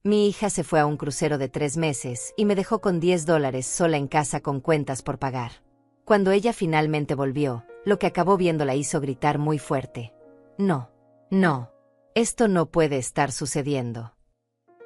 Mi hija se fue a un crucero de 3 meses y me dejó con $10 sola en casa con cuentas por pagar. Cuando ella finalmente volvió, lo que acabó viendo la hizo gritar muy fuerte. No, no, esto no puede estar sucediendo.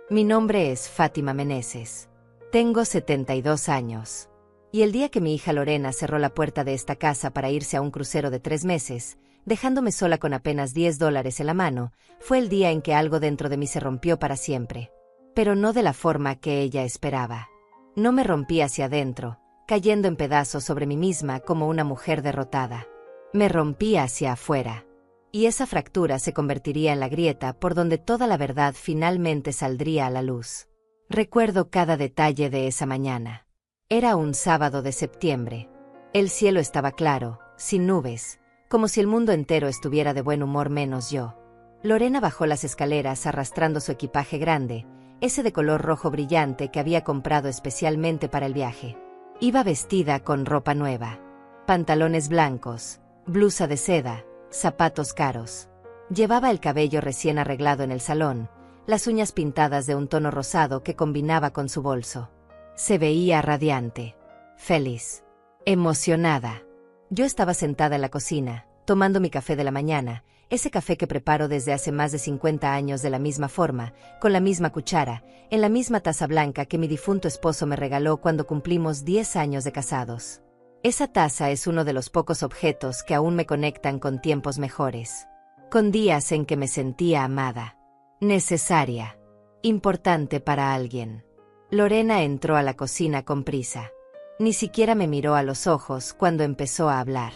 Mi nombre es Fátima Meneses. Tengo 72 años. Y el día que mi hija Lorena cerró la puerta de esta casa para irse a un crucero de 3 meses, dejándome sola con apenas $10 en la mano, fue el día en que algo dentro de mí se rompió para siempre. Pero no de la forma que ella esperaba. No me rompí hacia adentro, cayendo en pedazos sobre mí misma como una mujer derrotada. Me rompí hacia afuera. Y esa fractura se convertiría en la grieta por donde toda la verdad finalmente saldría a la luz. Recuerdo cada detalle de esa mañana. Era un sábado de septiembre. El cielo estaba claro, sin nubes, como si el mundo entero estuviera de buen humor menos yo. Lorena bajó las escaleras arrastrando su equipaje grande, ese de color rojo brillante que había comprado especialmente para el viaje. Iba vestida con ropa nueva, pantalones blancos, blusa de seda, zapatos caros. Llevaba el cabello recién arreglado en el salón, las uñas pintadas de un tono rosado que combinaba con su bolso. Se veía radiante, feliz, emocionada. Yo estaba sentada en la cocina, tomando mi café de la mañana, ese café que preparo desde hace más de 50 años de la misma forma, con la misma cuchara, en la misma taza blanca que mi difunto esposo me regaló cuando cumplimos 10 años de casados. Esa taza es uno de los pocos objetos que aún me conectan con tiempos mejores. Con días en que me sentía amada, necesaria, importante para alguien. Lorena entró a la cocina con prisa. Ni siquiera me miró a los ojos cuando empezó a hablar.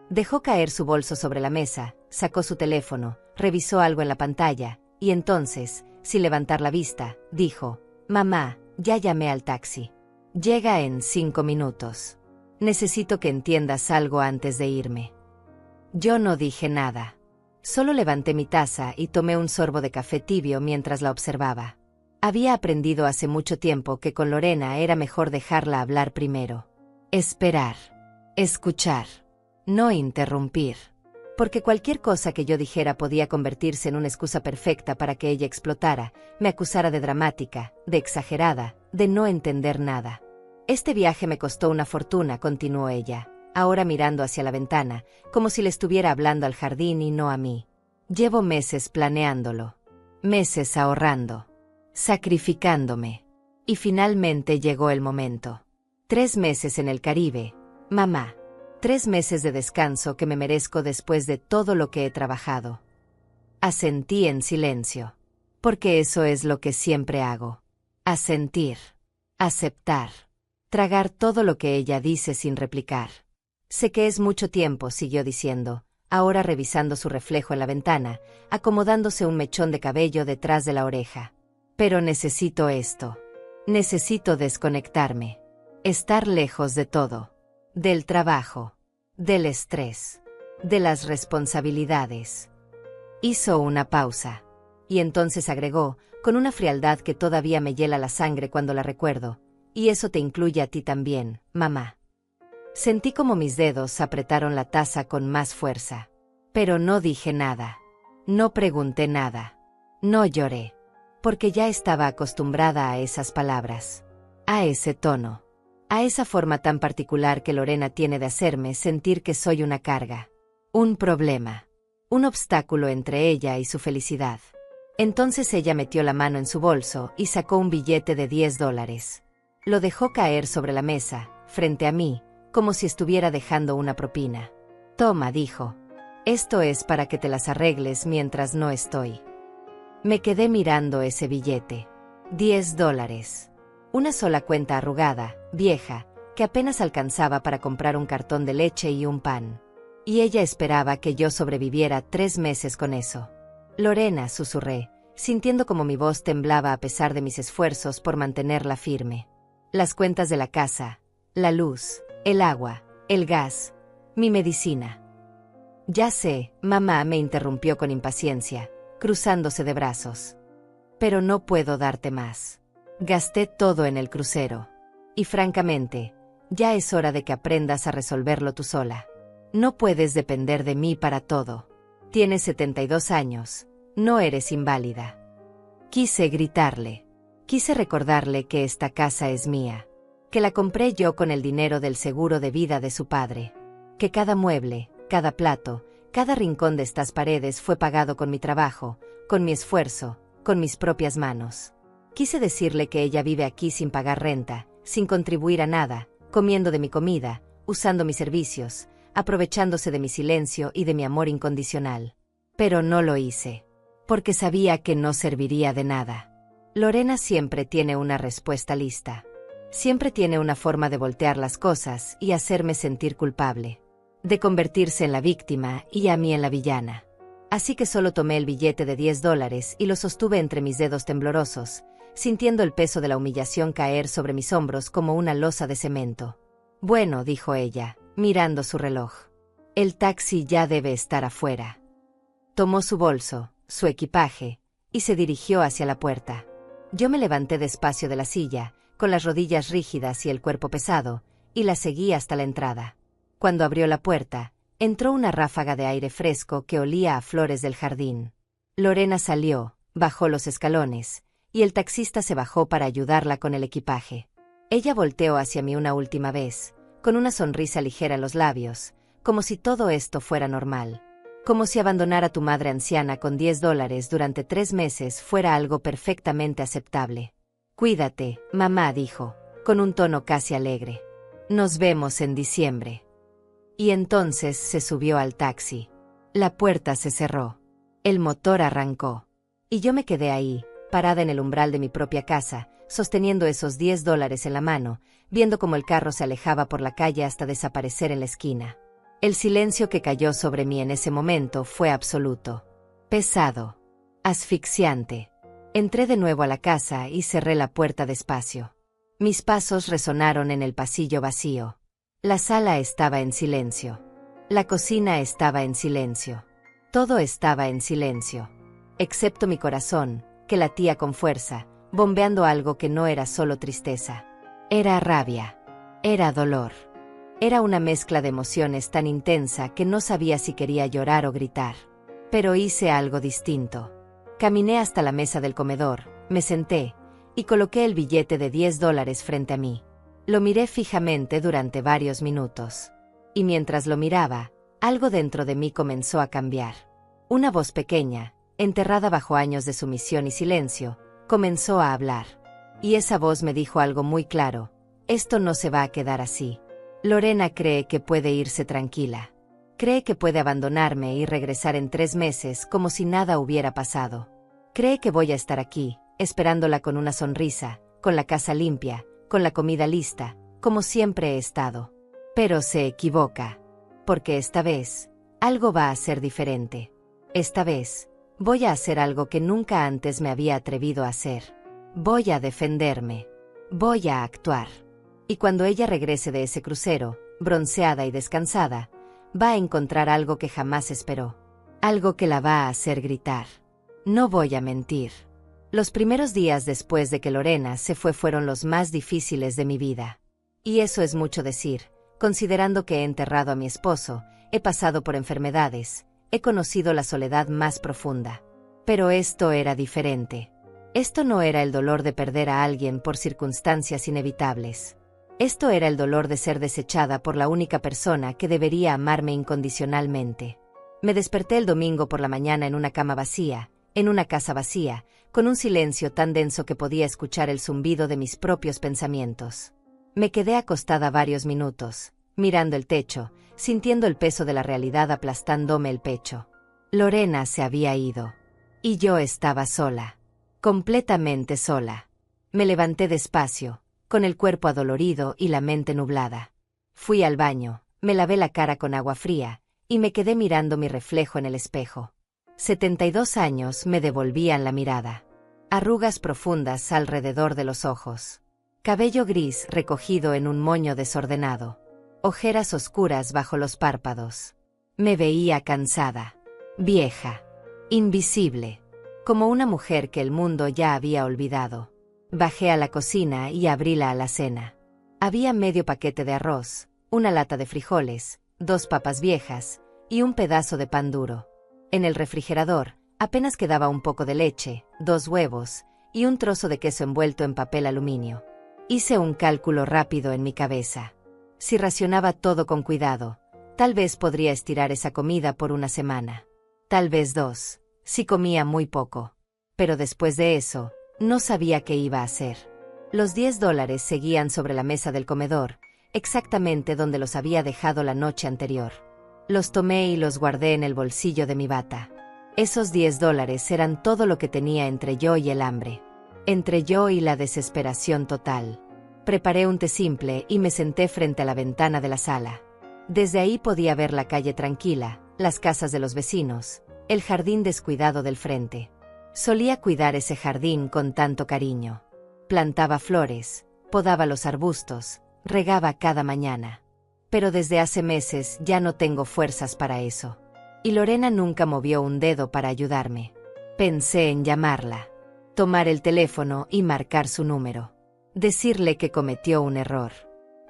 Dejó caer su bolso sobre la mesa, sacó su teléfono, revisó algo en la pantalla, y entonces, sin levantar la vista, dijo: «Mamá, ya llamé al taxi. Llega en 5 minutos. Necesito que entiendas algo antes de irme». Yo no dije nada. Solo levanté mi taza y tomé un sorbo de café tibio mientras la observaba. Había aprendido hace mucho tiempo que con Lorena era mejor dejarla hablar primero. Esperar. Escuchar. No interrumpir. Porque cualquier cosa que yo dijera podía convertirse en una excusa perfecta para que ella explotara, me acusara de dramática, de exagerada, de no entender nada. Este viaje me costó una fortuna, continuó ella, ahora mirando hacia la ventana, como si le estuviera hablando al jardín y no a mí. Llevo meses planeándolo. Meses ahorrando. Sacrificándome. Y finalmente llegó el momento. 3 meses en el Caribe, mamá. 3 meses de descanso que me merezco después de todo lo que he trabajado. Asentí en silencio. Porque eso es lo que siempre hago. Asentir. Aceptar. Tragar todo lo que ella dice sin replicar. Sé que es mucho tiempo, siguió diciendo, ahora revisando su reflejo en la ventana, acomodándose un mechón de cabello detrás de la oreja. Pero necesito esto. Necesito desconectarme. Estar lejos de todo. Del trabajo. Del estrés. De las responsabilidades. Hizo una pausa. Y entonces agregó, con una frialdad que todavía me hiela la sangre cuando la recuerdo: y eso te incluye a ti también, mamá. Sentí como mis dedos apretaron la taza con más fuerza. Pero no dije nada. No pregunté nada. No lloré. Porque ya estaba acostumbrada a esas palabras. A ese tono. A esa forma tan particular que Lorena tiene de hacerme sentir que soy una carga. Un problema. Un obstáculo entre ella y su felicidad. Entonces ella metió la mano en su bolso y sacó un billete de $10. Lo dejó caer sobre la mesa, frente a mí, como si estuviera dejando una propina. Toma, dijo. Esto es para que te las arregles mientras no estoy. Me quedé mirando ese billete. $10. Una sola cuenta arrugada, vieja, que apenas alcanzaba para comprar un cartón de leche y un pan. Y ella esperaba que yo sobreviviera 3 meses con eso. Lorena, susurré, sintiendo como mi voz temblaba a pesar de mis esfuerzos por mantenerla firme. Las cuentas de la casa, la luz, el agua, el gas, mi medicina. Ya sé, mamá, me interrumpió con impaciencia, cruzándose de brazos. Pero no puedo darte más. Gasté todo en el crucero. Y francamente, ya es hora de que aprendas a resolverlo tú sola. No puedes depender de mí para todo. Tienes 72 años, no eres inválida. Quise gritarle. Quise recordarle que esta casa es mía, que la compré yo con el dinero del seguro de vida de su padre, que cada mueble, cada plato, cada rincón de estas paredes fue pagado con mi trabajo, con mi esfuerzo, con mis propias manos. Quise decirle que ella vive aquí sin pagar renta, sin contribuir a nada, comiendo de mi comida, usando mis servicios, aprovechándose de mi silencio y de mi amor incondicional. Pero no lo hice, porque sabía que no serviría de nada. Lorena siempre tiene una respuesta lista. Siempre tiene una forma de voltear las cosas y hacerme sentir culpable, de convertirse en la víctima y a mí en la villana. Así que solo tomé el billete de $10 y lo sostuve entre mis dedos temblorosos, sintiendo el peso de la humillación caer sobre mis hombros como una losa de cemento. Bueno, dijo ella, mirando su reloj. El taxi ya debe estar afuera. Tomó su bolso, su equipaje, y se dirigió hacia la puerta. Yo me levanté despacio de la silla, con las rodillas rígidas y el cuerpo pesado, y la seguí hasta la entrada. Cuando abrió la puerta, entró una ráfaga de aire fresco que olía a flores del jardín. Lorena salió, bajó los escalones, y el taxista se bajó para ayudarla con el equipaje. Ella volteó hacia mí una última vez, con una sonrisa ligera en los labios, como si todo esto fuera normal. Como si abandonar a tu madre anciana con $10 durante 3 meses fuera algo perfectamente aceptable. Cuídate, mamá, dijo, con un tono casi alegre. Nos vemos en diciembre. Y entonces se subió al taxi. La puerta se cerró. El motor arrancó. Y yo me quedé ahí, parada en el umbral de mi propia casa, sosteniendo esos $10 en la mano, viendo cómo el carro se alejaba por la calle hasta desaparecer en la esquina. El silencio que cayó sobre mí en ese momento fue absoluto. Pesado. Asfixiante. Entré de nuevo a la casa y cerré la puerta despacio. Mis pasos resonaron en el pasillo vacío. La sala estaba en silencio. La cocina estaba en silencio. Todo estaba en silencio. Excepto mi corazón, que latía con fuerza, bombeando algo que no era solo tristeza. Era rabia. Era dolor. Era una mezcla de emociones tan intensa que no sabía si quería llorar o gritar. Pero hice algo distinto. Caminé hasta la mesa del comedor, me senté, y coloqué el billete de $10 frente a mí. Lo miré fijamente durante varios minutos. Y mientras lo miraba, algo dentro de mí comenzó a cambiar. Una voz pequeña, enterrada bajo años de sumisión y silencio, comenzó a hablar. Y esa voz me dijo algo muy claro: esto no se va a quedar así. Lorena cree que puede irse tranquila. Cree que puede abandonarme y regresar en 3 meses como si nada hubiera pasado. Cree que voy a estar aquí, esperándola con una sonrisa, con la casa limpia, con la comida lista, como siempre he estado. Pero se equivoca. Porque esta vez, algo va a ser diferente. Esta vez, voy a hacer algo que nunca antes me había atrevido a hacer. Voy a defenderme. Voy a actuar. Y cuando ella regrese de ese crucero, bronceada y descansada, va a encontrar algo que jamás esperó. Algo que la va a hacer gritar. No voy a mentir. Los primeros días después de que Lorena se fue fueron los más difíciles de mi vida. Y eso es mucho decir, considerando que he enterrado a mi esposo, he pasado por enfermedades, he conocido la soledad más profunda. Pero esto era diferente. Esto no era el dolor de perder a alguien por circunstancias inevitables. Esto era el dolor de ser desechada por la única persona que debería amarme incondicionalmente. Me desperté el domingo por la mañana en una cama vacía, en una casa vacía, con un silencio tan denso que podía escuchar el zumbido de mis propios pensamientos. Me quedé acostada varios minutos, mirando el techo, sintiendo el peso de la realidad aplastándome el pecho. Lorena se había ido. Y yo estaba sola. Completamente sola. Me levanté despacio, con el cuerpo adolorido y la mente nublada. Fui al baño, me lavé la cara con agua fría, y me quedé mirando mi reflejo en el espejo. 72 años me devolvían la mirada. Arrugas profundas alrededor de los ojos. Cabello gris recogido en un moño desordenado. Ojeras oscuras bajo los párpados. Me veía cansada. Vieja. Invisible. Como una mujer que el mundo ya había olvidado. Bajé a la cocina y abrí la alacena. Había medio paquete de arroz, una lata de frijoles, 2 papas viejas y un pedazo de pan duro. En el refrigerador, apenas quedaba un poco de leche, 2 huevos y un trozo de queso envuelto en papel aluminio. Hice un cálculo rápido en mi cabeza. Si racionaba todo con cuidado, tal vez podría estirar esa comida por una semana. Tal vez 2, si comía muy poco. Pero después de eso, no sabía qué iba a hacer. Los $10 seguían sobre la mesa del comedor, exactamente donde los había dejado la noche anterior. Los tomé y los guardé en el bolsillo de mi bata. Esos $10 eran todo lo que tenía entre yo y el hambre. Entre yo y la desesperación total. Preparé un té simple y me senté frente a la ventana de la sala. Desde ahí podía ver la calle tranquila, las casas de los vecinos, el jardín descuidado del frente. Solía cuidar ese jardín con tanto cariño. Plantaba flores, podaba los arbustos, regaba cada mañana. Pero desde hace meses ya no tengo fuerzas para eso. Y Lorena nunca movió un dedo para ayudarme. Pensé en llamarla, tomar el teléfono y marcar su número. Decirle que cometió un error.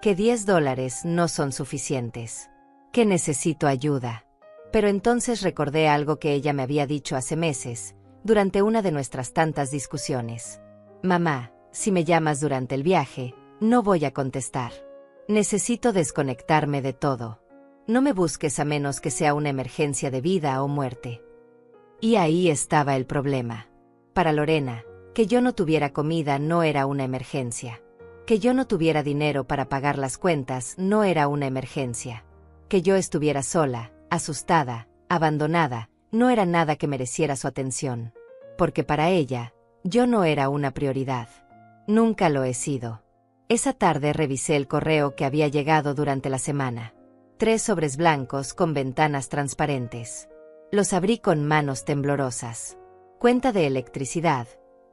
Que $10 no son suficientes. Que necesito ayuda. Pero entonces recordé algo que ella me había dicho hace meses, durante una de nuestras tantas discusiones. Mamá, si me llamas durante el viaje, no voy a contestar. Necesito desconectarme de todo. No me busques a menos que sea una emergencia de vida o muerte. Y ahí estaba el problema. Para Lorena, que yo no tuviera comida no era una emergencia. Que yo no tuviera dinero para pagar las cuentas no era una emergencia. Que yo estuviera sola, asustada, abandonada, no era nada que mereciera su atención. Porque para ella, yo no era una prioridad. Nunca lo he sido. Esa tarde revisé el correo que había llegado durante la semana. 3 sobres blancos con ventanas transparentes. Los abrí con manos temblorosas. Cuenta de electricidad,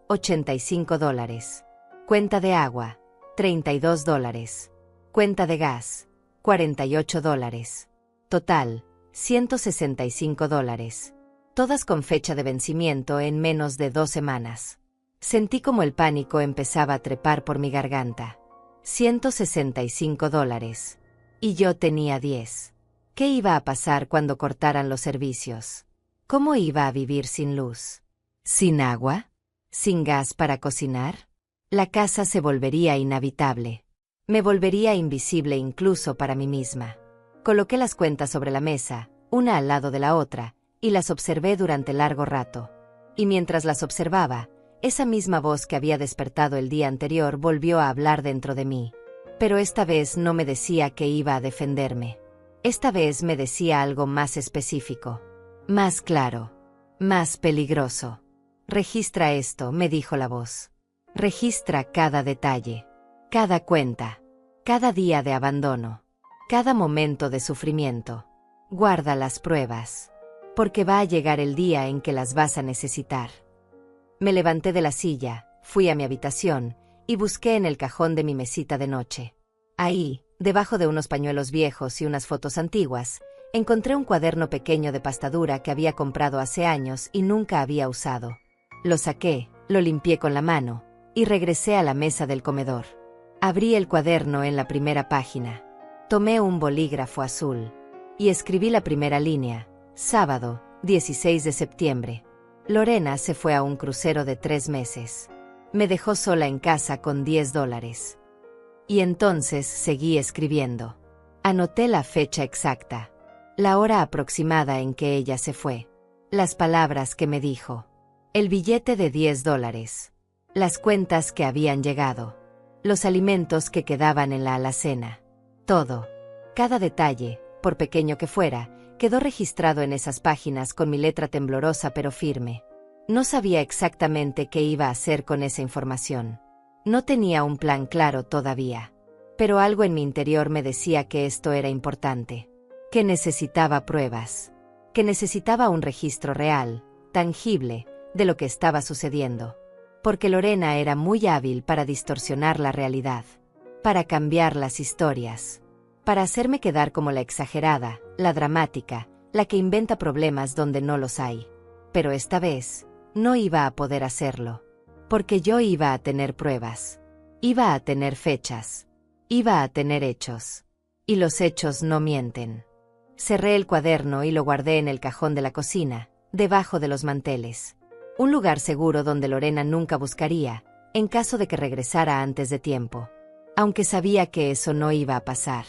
$85. Cuenta de agua, $32. Cuenta de gas, $48. Total, $165. Todas con fecha de vencimiento en menos de 2 semanas. Sentí como el pánico empezaba a trepar por mi garganta. $165. Y yo tenía 10. ¿Qué iba a pasar cuando cortaran los servicios? ¿Cómo iba a vivir sin luz? ¿Sin agua? ¿Sin gas para cocinar? La casa se volvería inhabitable. Me volvería invisible incluso para mí misma. Coloqué las cuentas sobre la mesa, una al lado de la otra, y las observé durante largo rato. Y mientras las observaba, esa misma voz que había despertado el día anterior volvió a hablar dentro de mí. Pero esta vez no me decía que iba a defenderme. Esta vez me decía algo más específico. Más claro. Más peligroso. Registra esto, me dijo la voz. Registra cada detalle. Cada cuenta. Cada día de abandono. Cada momento de sufrimiento. Guarda las pruebas. Porque va a llegar el día en que las vas a necesitar. Me levanté de la silla, fui a mi habitación, y busqué en el cajón de mi mesita de noche. Ahí, debajo de unos pañuelos viejos y unas fotos antiguas, encontré un cuaderno pequeño de pastadura que había comprado hace años y nunca había usado. Lo saqué, lo limpié con la mano, y regresé a la mesa del comedor. Abrí el cuaderno en la primera página. Tomé un bolígrafo azul. Y escribí la primera línea. Sábado, 16 de septiembre. Lorena se fue a un crucero de 3 meses. Me dejó sola en casa con $10. Y entonces seguí escribiendo. Anoté la fecha exacta. La hora aproximada en que ella se fue. Las palabras que me dijo. El billete de $10. Las cuentas que habían llegado. Los alimentos que quedaban en la alacena. Todo. Cada detalle, por pequeño que fuera, quedó registrado en esas páginas con mi letra temblorosa pero firme. No sabía exactamente qué iba a hacer con esa información. No tenía un plan claro todavía. Pero algo en mi interior me decía que esto era importante. Que necesitaba pruebas. Que necesitaba un registro real, tangible, de lo que estaba sucediendo. Porque Lorena era muy hábil para distorsionar la realidad. Para cambiar las historias. Para hacerme quedar como la exagerada, la dramática, la que inventa problemas donde no los hay. Pero esta vez, no iba a poder hacerlo. Porque yo iba a tener pruebas. Iba a tener fechas. Iba a tener hechos. Y los hechos no mienten. Cerré el cuaderno y lo guardé en el cajón de la cocina, debajo de los manteles. Un lugar seguro donde Lorena nunca buscaría, en caso de que regresara antes de tiempo. Aunque sabía que eso no iba a pasar.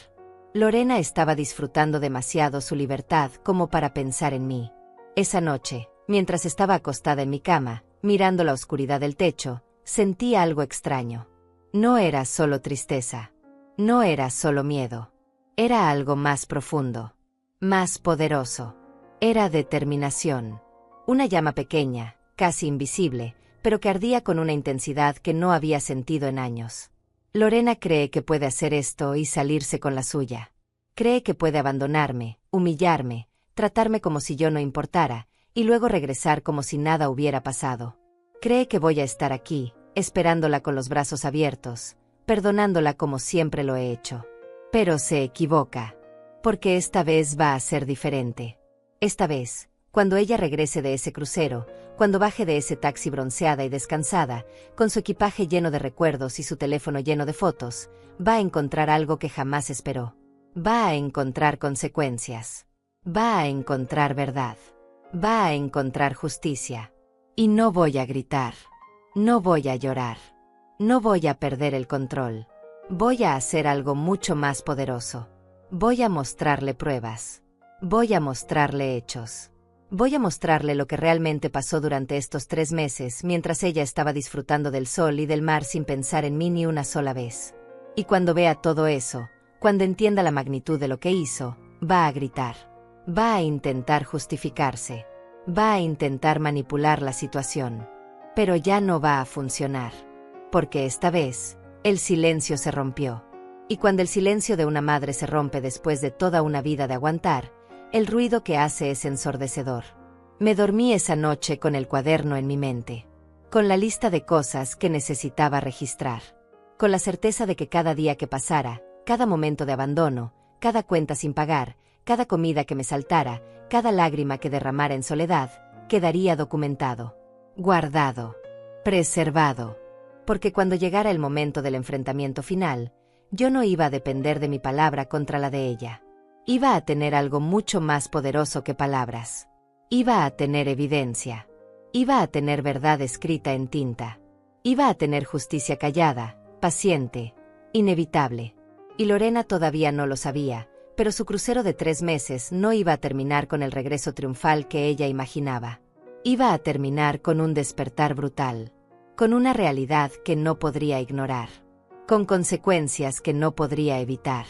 Lorena estaba disfrutando demasiado su libertad como para pensar en mí. Esa noche, mientras estaba acostada en mi cama, mirando la oscuridad del techo, sentí algo extraño. No era solo tristeza. No era solo miedo. Era algo más profundo. Más poderoso. Era determinación. Una llama pequeña, casi invisible, pero que ardía con una intensidad que no había sentido en años. Lorena cree que puede hacer esto y salirse con la suya. Cree que puede abandonarme, humillarme, tratarme como si yo no importara, y luego regresar como si nada hubiera pasado. Cree que voy a estar aquí, esperándola con los brazos abiertos, perdonándola como siempre lo he hecho. Pero se equivoca. Porque esta vez va a ser diferente. Esta vez, cuando ella regrese de ese crucero, cuando baje de ese taxi bronceada y descansada, con su equipaje lleno de recuerdos y su teléfono lleno de fotos, va a encontrar algo que jamás esperó. Va a encontrar consecuencias. Va a encontrar verdad. Va a encontrar justicia. Y no voy a gritar. No voy a llorar. No voy a perder el control. Voy a hacer algo mucho más poderoso. Voy a mostrarle pruebas. Voy a mostrarle hechos. Voy a mostrarle lo que realmente pasó durante estos 3 meses mientras ella estaba disfrutando del sol y del mar sin pensar en mí ni una sola vez. Y cuando vea todo eso, cuando entienda la magnitud de lo que hizo, va a gritar. Va a intentar justificarse. Va a intentar manipular la situación. Pero ya no va a funcionar. Porque esta vez, el silencio se rompió. Y cuando el silencio de una madre se rompe después de toda una vida de aguantar, el ruido que hace es ensordecedor. Me dormí esa noche con el cuaderno en mi mente. Con la lista de cosas que necesitaba registrar. Con la certeza de que cada día que pasara, cada momento de abandono, cada cuenta sin pagar, cada comida que me saltara, cada lágrima que derramara en soledad, quedaría documentado. Guardado. Preservado. Porque cuando llegara el momento del enfrentamiento final, yo no iba a depender de mi palabra contra la de ella. Iba a tener algo mucho más poderoso que palabras. Iba a tener evidencia. Iba a tener verdad escrita en tinta. Iba a tener justicia callada, paciente, inevitable. Y Lorena todavía no lo sabía, pero su crucero de 3 meses no iba a terminar con el regreso triunfal que ella imaginaba. Iba a terminar con un despertar brutal. Con una realidad que no podría ignorar. Con consecuencias que no podría evitar.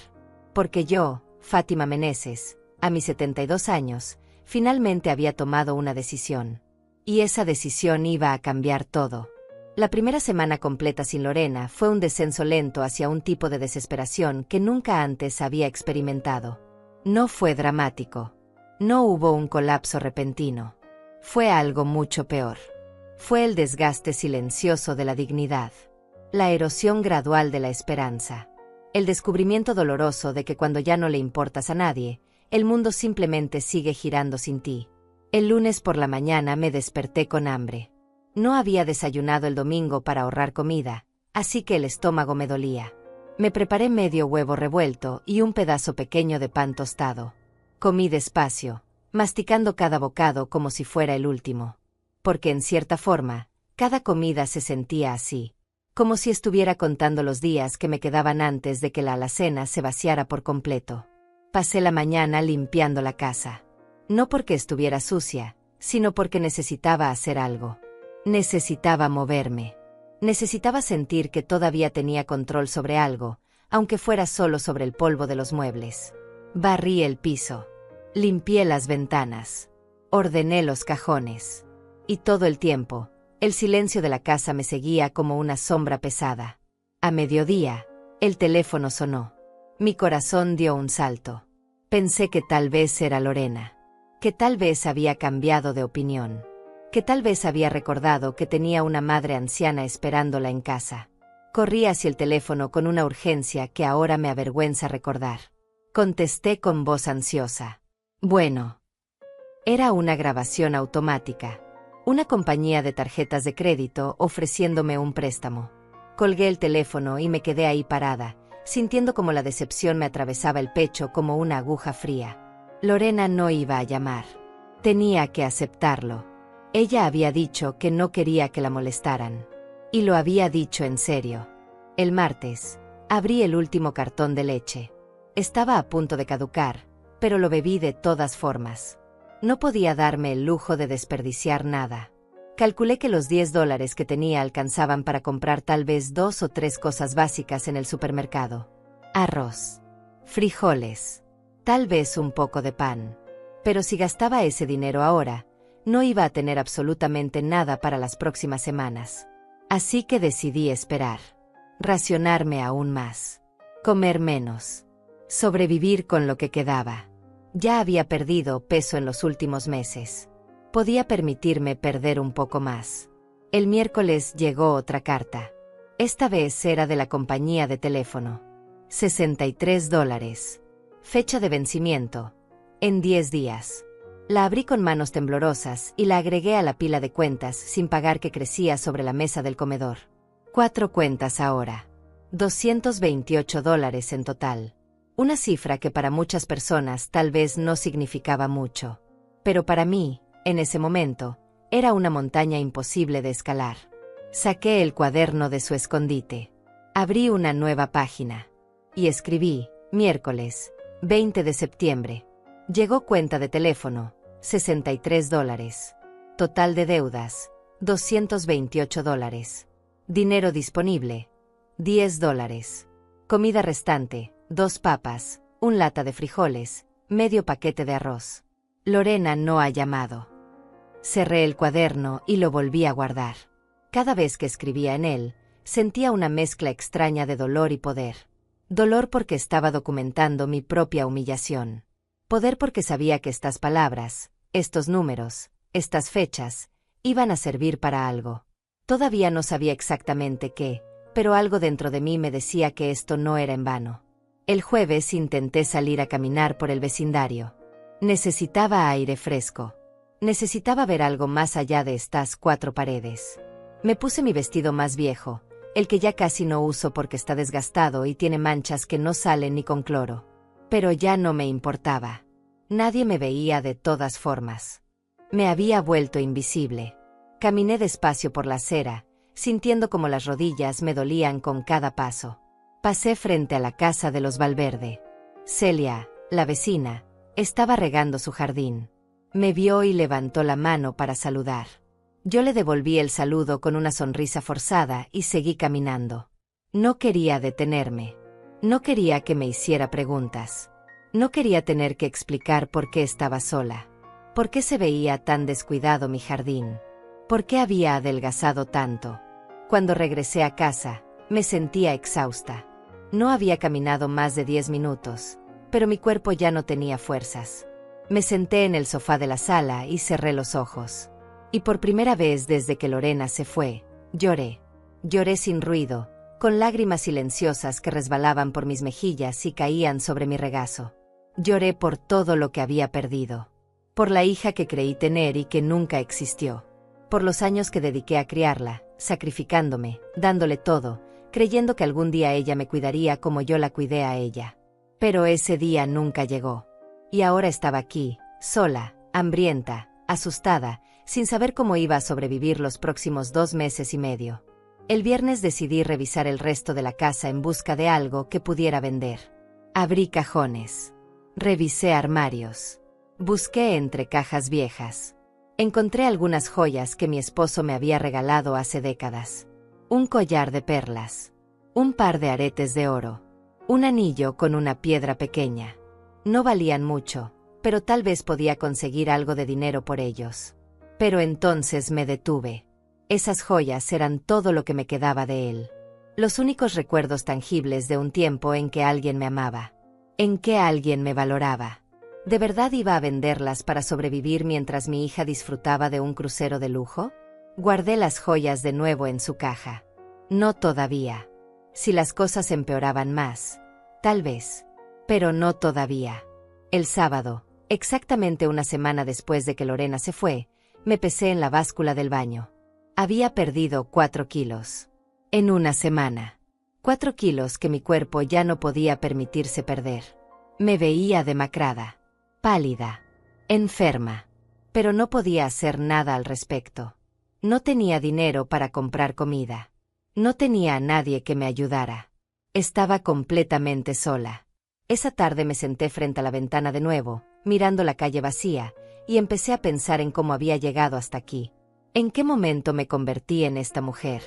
Porque yo, Fátima Meneses, a mis 72 años, finalmente había tomado una decisión. Y esa decisión iba a cambiar todo. La primera semana completa sin Lorena fue un descenso lento hacia un tipo de desesperación que nunca antes había experimentado. No fue dramático. No hubo un colapso repentino. Fue algo mucho peor. Fue el desgaste silencioso de la dignidad. La erosión gradual de la esperanza. El descubrimiento doloroso de que cuando ya no le importas a nadie, el mundo simplemente sigue girando sin ti. El lunes por la mañana me desperté con hambre. No había desayunado el domingo para ahorrar comida, así que el estómago me dolía. Me preparé medio huevo revuelto y un pedazo pequeño de pan tostado. Comí despacio, masticando cada bocado como si fuera el último. Porque en cierta forma, cada comida se sentía así. Como si estuviera contando los días que me quedaban antes de que la alacena se vaciara por completo. Pasé la mañana limpiando la casa. No porque estuviera sucia, sino porque necesitaba hacer algo. Necesitaba moverme. Necesitaba sentir que todavía tenía control sobre algo, aunque fuera solo sobre el polvo de los muebles. Barrí el piso. Limpié las ventanas. Ordené los cajones. Y todo el tiempo, el silencio de la casa me seguía como una sombra pesada. A mediodía, el teléfono sonó. Mi corazón dio un salto. Pensé que tal vez era Lorena. Que tal vez había cambiado de opinión. Que tal vez había recordado que tenía una madre anciana esperándola en casa. Corrí hacia el teléfono con una urgencia que ahora me avergüenza recordar. Contesté con voz ansiosa. Bueno. Era una grabación automática. Una compañía de tarjetas de crédito ofreciéndome un préstamo. Colgué el teléfono y me quedé ahí parada, sintiendo como la decepción me atravesaba el pecho como una aguja fría. Lorena no iba a llamar. Tenía que aceptarlo. Ella había dicho que no quería que la molestaran. Y lo había dicho en serio. El martes, abrí el último cartón de leche. Estaba a punto de caducar, pero lo bebí de todas formas. No podía darme el lujo de desperdiciar nada. Calculé que los $10 que tenía alcanzaban para comprar tal vez 2 o 3 cosas básicas en el supermercado. Arroz, frijoles, tal vez un poco de pan. Pero si gastaba ese dinero ahora, no iba a tener absolutamente nada para las próximas semanas. Así que decidí esperar. Racionarme aún más. Comer menos. Sobrevivir con lo que quedaba. Ya había perdido peso en los últimos meses. Podía permitirme perder un poco más. El miércoles llegó otra carta. Esta vez era de la compañía de teléfono. $63. Fecha de vencimiento. En 10 días. La abrí con manos temblorosas y la agregué a la pila de cuentas sin pagar que crecía sobre la mesa del comedor. 4 cuentas ahora. $228 en total. Una cifra que para muchas personas tal vez no significaba mucho. Pero para mí, en ese momento, era una montaña imposible de escalar. Saqué el cuaderno de su escondite. Abrí una nueva página. Y escribí, miércoles, 20 de septiembre. Llegó cuenta de teléfono, $63. Total de deudas, $228. Dinero disponible, $10. Comida restante, 2 papas, un lata de frijoles, medio paquete de arroz. Lorena no ha llamado. Cerré el cuaderno y lo volví a guardar. Cada vez que escribía en él, sentía una mezcla extraña de dolor y poder. Dolor porque estaba documentando mi propia humillación. Poder porque sabía que estas palabras, estos números, estas fechas, iban a servir para algo. Todavía no sabía exactamente qué, pero algo dentro de mí me decía que esto no era en vano. El jueves intenté salir a caminar por el vecindario. Necesitaba aire fresco. Necesitaba ver algo más allá de estas 4 paredes. Me puse mi vestido más viejo, el que ya casi no uso porque está desgastado y tiene manchas que no salen ni con cloro. Pero ya no me importaba. Nadie me veía de todas formas. Me había vuelto invisible. Caminé despacio por la acera, sintiendo como las rodillas me dolían con cada paso. Pasé frente a la casa de los Valverde. Celia, la vecina, estaba regando su jardín. Me vio y levantó la mano para saludar. Yo le devolví el saludo con una sonrisa forzada y seguí caminando. No quería detenerme. No quería que me hiciera preguntas. No quería tener que explicar por qué estaba sola. ¿Por qué se veía tan descuidado mi jardín? ¿Por qué había adelgazado tanto? Cuando regresé a casa, me sentía exhausta. No había caminado más de 10 minutos, pero mi cuerpo ya no tenía fuerzas. Me senté en el sofá de la sala y cerré los ojos. Y por primera vez desde que Lorena se fue, lloré. Lloré sin ruido, con lágrimas silenciosas que resbalaban por mis mejillas y caían sobre mi regazo. Lloré por todo lo que había perdido. Por la hija que creí tener y que nunca existió. Por los años que dediqué a criarla, sacrificándome, dándole todo, creyendo que algún día ella me cuidaría como yo la cuidé a ella. Pero ese día nunca llegó. Y ahora estaba aquí, sola, hambrienta, asustada, sin saber cómo iba a sobrevivir los próximos 2 meses y medio. El viernes decidí revisar el resto de la casa en busca de algo que pudiera vender. Abrí cajones. Revisé armarios. Busqué entre cajas viejas. Encontré algunas joyas que mi esposo me había regalado hace décadas. Un collar de perlas. Un par de aretes de oro. Un anillo con una piedra pequeña. No valían mucho, pero tal vez podía conseguir algo de dinero por ellos. Pero entonces me detuve. Esas joyas eran todo lo que me quedaba de él. Los únicos recuerdos tangibles de un tiempo en que alguien me amaba. En que alguien me valoraba. ¿De verdad iba a venderlas para sobrevivir mientras mi hija disfrutaba de un crucero de lujo? Guardé las joyas de nuevo en su caja. No todavía. Si las cosas empeoraban más, tal vez. Pero no todavía. El sábado, exactamente una semana después de que Lorena se fue, me pesé en la báscula del baño. Había perdido 4 kilos. En una semana. 4 kilos que mi cuerpo ya no podía permitirse perder. Me veía demacrada. Pálida. Enferma. Pero no podía hacer nada al respecto. No tenía dinero para comprar comida. No tenía a nadie que me ayudara. Estaba completamente sola. Esa tarde me senté frente a la ventana de nuevo, mirando la calle vacía, y empecé a pensar en cómo había llegado hasta aquí. ¿En qué momento me convertí en esta mujer?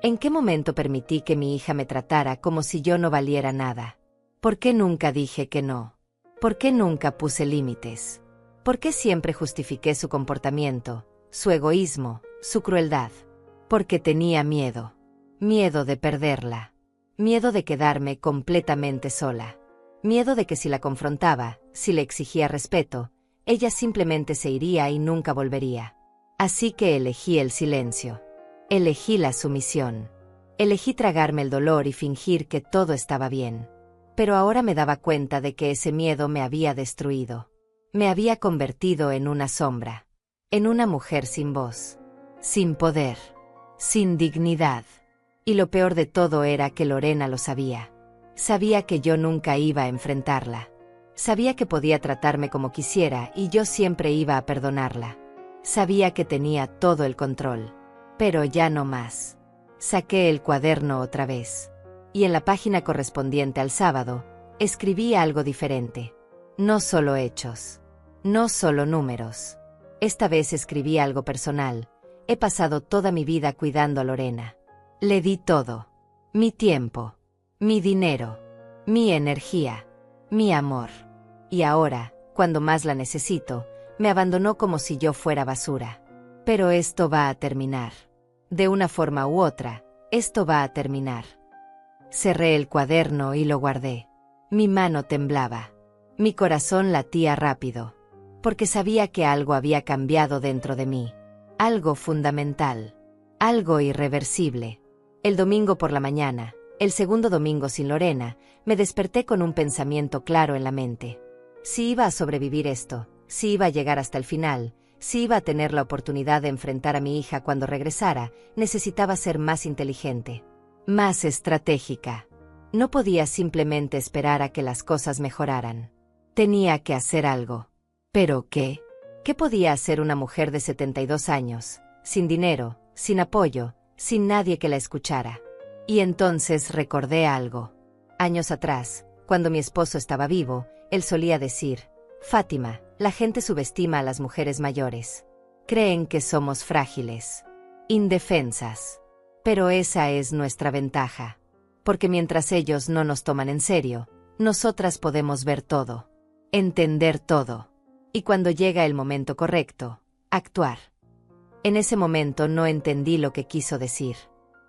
¿En qué momento permití que mi hija me tratara como si yo no valiera nada? ¿Por qué nunca dije que no? ¿Por qué nunca puse límites? ¿Por qué siempre justifiqué su comportamiento, su egoísmo, su crueldad? Porque tenía miedo. Miedo de perderla. Miedo de quedarme completamente sola. Miedo de que si la confrontaba, si le exigía respeto, ella simplemente se iría y nunca volvería. Así que elegí el silencio. Elegí la sumisión. Elegí tragarme el dolor y fingir que todo estaba bien. Pero ahora me daba cuenta de que ese miedo me había destruido. Me había convertido en una sombra. En una mujer sin voz. Sin poder. Sin dignidad. Y lo peor de todo era que Lorena lo sabía. Sabía que yo nunca iba a enfrentarla. Sabía que podía tratarme como quisiera y yo siempre iba a perdonarla. Sabía que tenía todo el control. Pero ya no más. Saqué el cuaderno otra vez. Y en la página correspondiente al sábado, escribí algo diferente. No solo hechos. No solo números. Esta vez escribí algo personal. He pasado toda mi vida cuidando a Lorena. Le di todo. Mi tiempo. Mi dinero. Mi energía. Mi amor. Y ahora, cuando más la necesito, me abandonó como si yo fuera basura. Pero esto va a terminar. De una forma u otra, esto va a terminar. Cerré el cuaderno y lo guardé. Mi mano temblaba. Mi corazón latía rápido. Porque sabía que algo había cambiado dentro de mí. Algo fundamental. Algo irreversible. El domingo por la mañana, el segundo domingo sin Lorena, me desperté con un pensamiento claro en la mente. Si iba a sobrevivir esto, si iba a llegar hasta el final, si iba a tener la oportunidad de enfrentar a mi hija cuando regresara, necesitaba ser más inteligente. Más estratégica. No podía simplemente esperar a que las cosas mejoraran. Tenía que hacer algo. ¿Pero qué? ¿Qué podía hacer una mujer de 72 años, sin dinero, sin apoyo, sin nadie que la escuchara? Y entonces recordé algo. Años atrás, cuando mi esposo estaba vivo, él solía decir: Fátima, la gente subestima a las mujeres mayores. Creen que somos frágiles, indefensas. Pero esa es nuestra ventaja. Porque mientras ellos no nos toman en serio, nosotras podemos ver todo, entender todo. Y cuando llega el momento correcto, actuar. En ese momento no entendí lo que quiso decir.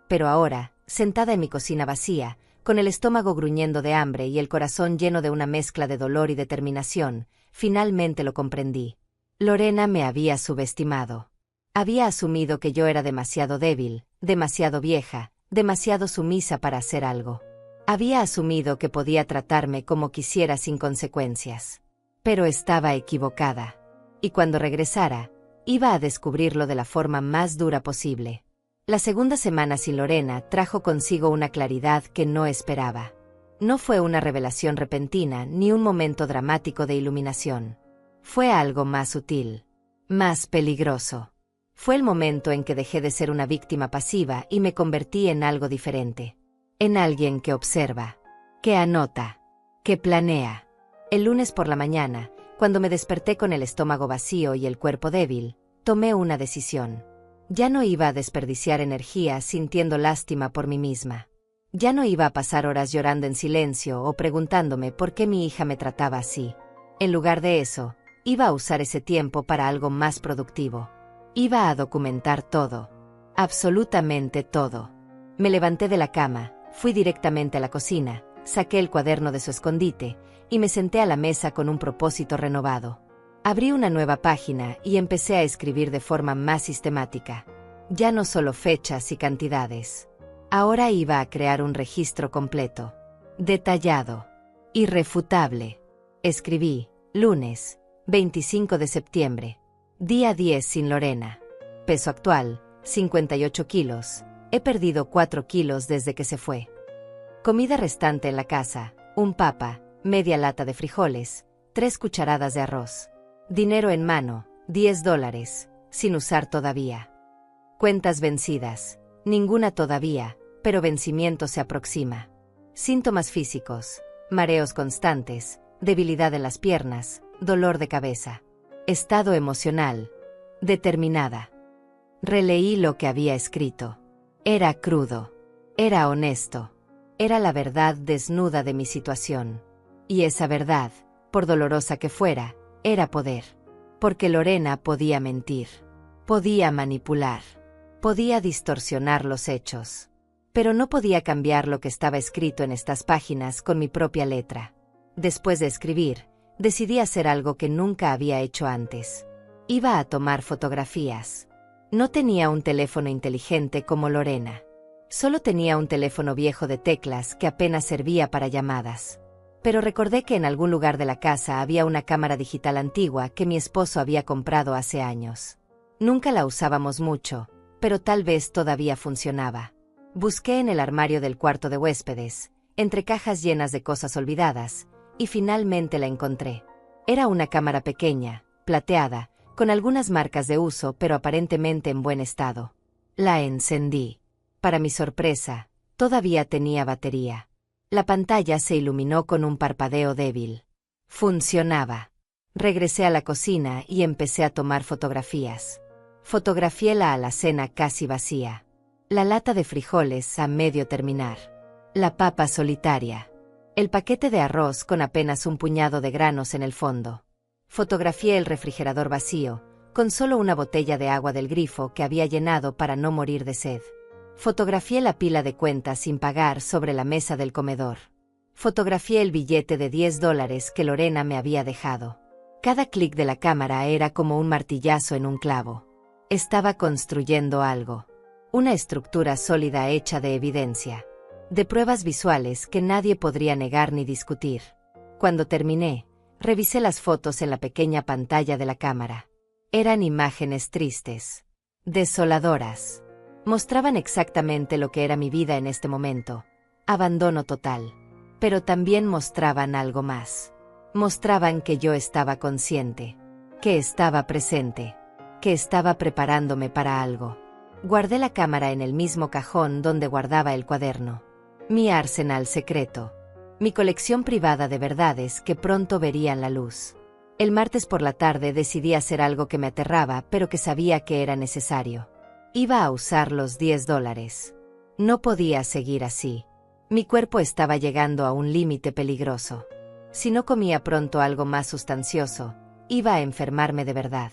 Pero ahora, sentada en mi cocina vacía, con el estómago gruñendo de hambre y el corazón lleno de una mezcla de dolor y determinación, finalmente lo comprendí. Lorena me había subestimado. Había asumido que yo era demasiado débil, demasiado vieja, demasiado sumisa para hacer algo. Había asumido que podía tratarme como quisiera sin consecuencias. Pero estaba equivocada. Y cuando regresara, iba a descubrirlo de la forma más dura posible. La segunda semana sin Lorena trajo consigo una claridad que no esperaba. No fue una revelación repentina ni un momento dramático de iluminación. Fue algo más sutil, más peligroso. Fue el momento en que dejé de ser una víctima pasiva y me convertí en algo diferente. En alguien que observa, que anota, que planea. El lunes por la mañana, cuando me desperté con el estómago vacío y el cuerpo débil, tomé una decisión. Ya no iba a desperdiciar energía sintiendo lástima por mí misma. Ya no iba a pasar horas llorando en silencio o preguntándome por qué mi hija me trataba así. En lugar de eso, iba a usar ese tiempo para algo más productivo. Iba a documentar todo. Absolutamente todo. Me levanté de la cama, fui directamente a la cocina, saqué el cuaderno de su escondite y me senté a la mesa con un propósito renovado. Abrí una nueva página y empecé a escribir de forma más sistemática. Ya no solo fechas y cantidades. Ahora iba a crear un registro completo, detallado, irrefutable. Escribí: lunes, 25 de septiembre, día 10 sin Lorena. Peso actual, 58 kilos. He perdido 4 kilos desde que se fue. Comida restante en la casa: un papa, media lata de frijoles, 3 cucharadas de arroz. Dinero en mano: $10, sin usar todavía. Cuentas vencidas. Ninguna todavía, pero vencimiento se aproxima. Síntomas físicos. Mareos constantes, debilidad en las piernas, dolor de cabeza. Estado emocional. Determinada. Releí lo que había escrito. Era crudo. Era honesto. Era la verdad desnuda de mi situación. Y esa verdad, por dolorosa que fuera, era poder. Porque Lorena podía mentir. Podía manipular. Podía distorsionar los hechos. Pero no podía cambiar lo que estaba escrito en estas páginas con mi propia letra. Después de escribir, decidí hacer algo que nunca había hecho antes. Iba a tomar fotografías. No tenía un teléfono inteligente como Lorena. Solo tenía un teléfono viejo de teclas que apenas servía para llamadas. Pero recordé que en algún lugar de la casa había una cámara digital antigua que mi esposo había comprado hace años. Nunca la usábamos mucho, pero tal vez todavía funcionaba. Busqué en el armario del cuarto de huéspedes, entre cajas llenas de cosas olvidadas, y finalmente la encontré. Era una cámara pequeña, plateada, con algunas marcas de uso pero aparentemente en buen estado. La encendí. Para mi sorpresa, todavía tenía batería. La pantalla se iluminó con un parpadeo débil. Funcionaba. Regresé a la cocina y empecé a tomar fotografías. Fotografié la alacena casi vacía. La lata de frijoles a medio terminar. La papa solitaria. El paquete de arroz con apenas un puñado de granos en el fondo. Fotografié el refrigerador vacío, con solo una botella de agua del grifo que había llenado para no morir de sed. Fotografié la pila de cuentas sin pagar sobre la mesa del comedor. Fotografié el billete de $10 que Lorena me había dejado. Cada clic de la cámara era como un martillazo en un clavo. Estaba construyendo algo. Una estructura sólida hecha de evidencia. De pruebas visuales que nadie podría negar ni discutir. Cuando terminé, revisé las fotos en la pequeña pantalla de la cámara. Eran imágenes tristes. Desoladoras. Mostraban exactamente lo que era mi vida en este momento. Abandono total. Pero también mostraban algo más. Mostraban que yo estaba consciente. Que estaba presente. Que estaba preparándome para algo. Guardé la cámara en el mismo cajón donde guardaba el cuaderno. Mi arsenal secreto. Mi colección privada de verdades que pronto verían la luz. El martes por la tarde decidí hacer algo que me aterraba, pero que sabía que era necesario. Iba a usar los $10. No podía seguir así. Mi cuerpo estaba llegando a un límite peligroso. Si no comía pronto algo más sustancioso, iba a enfermarme de verdad.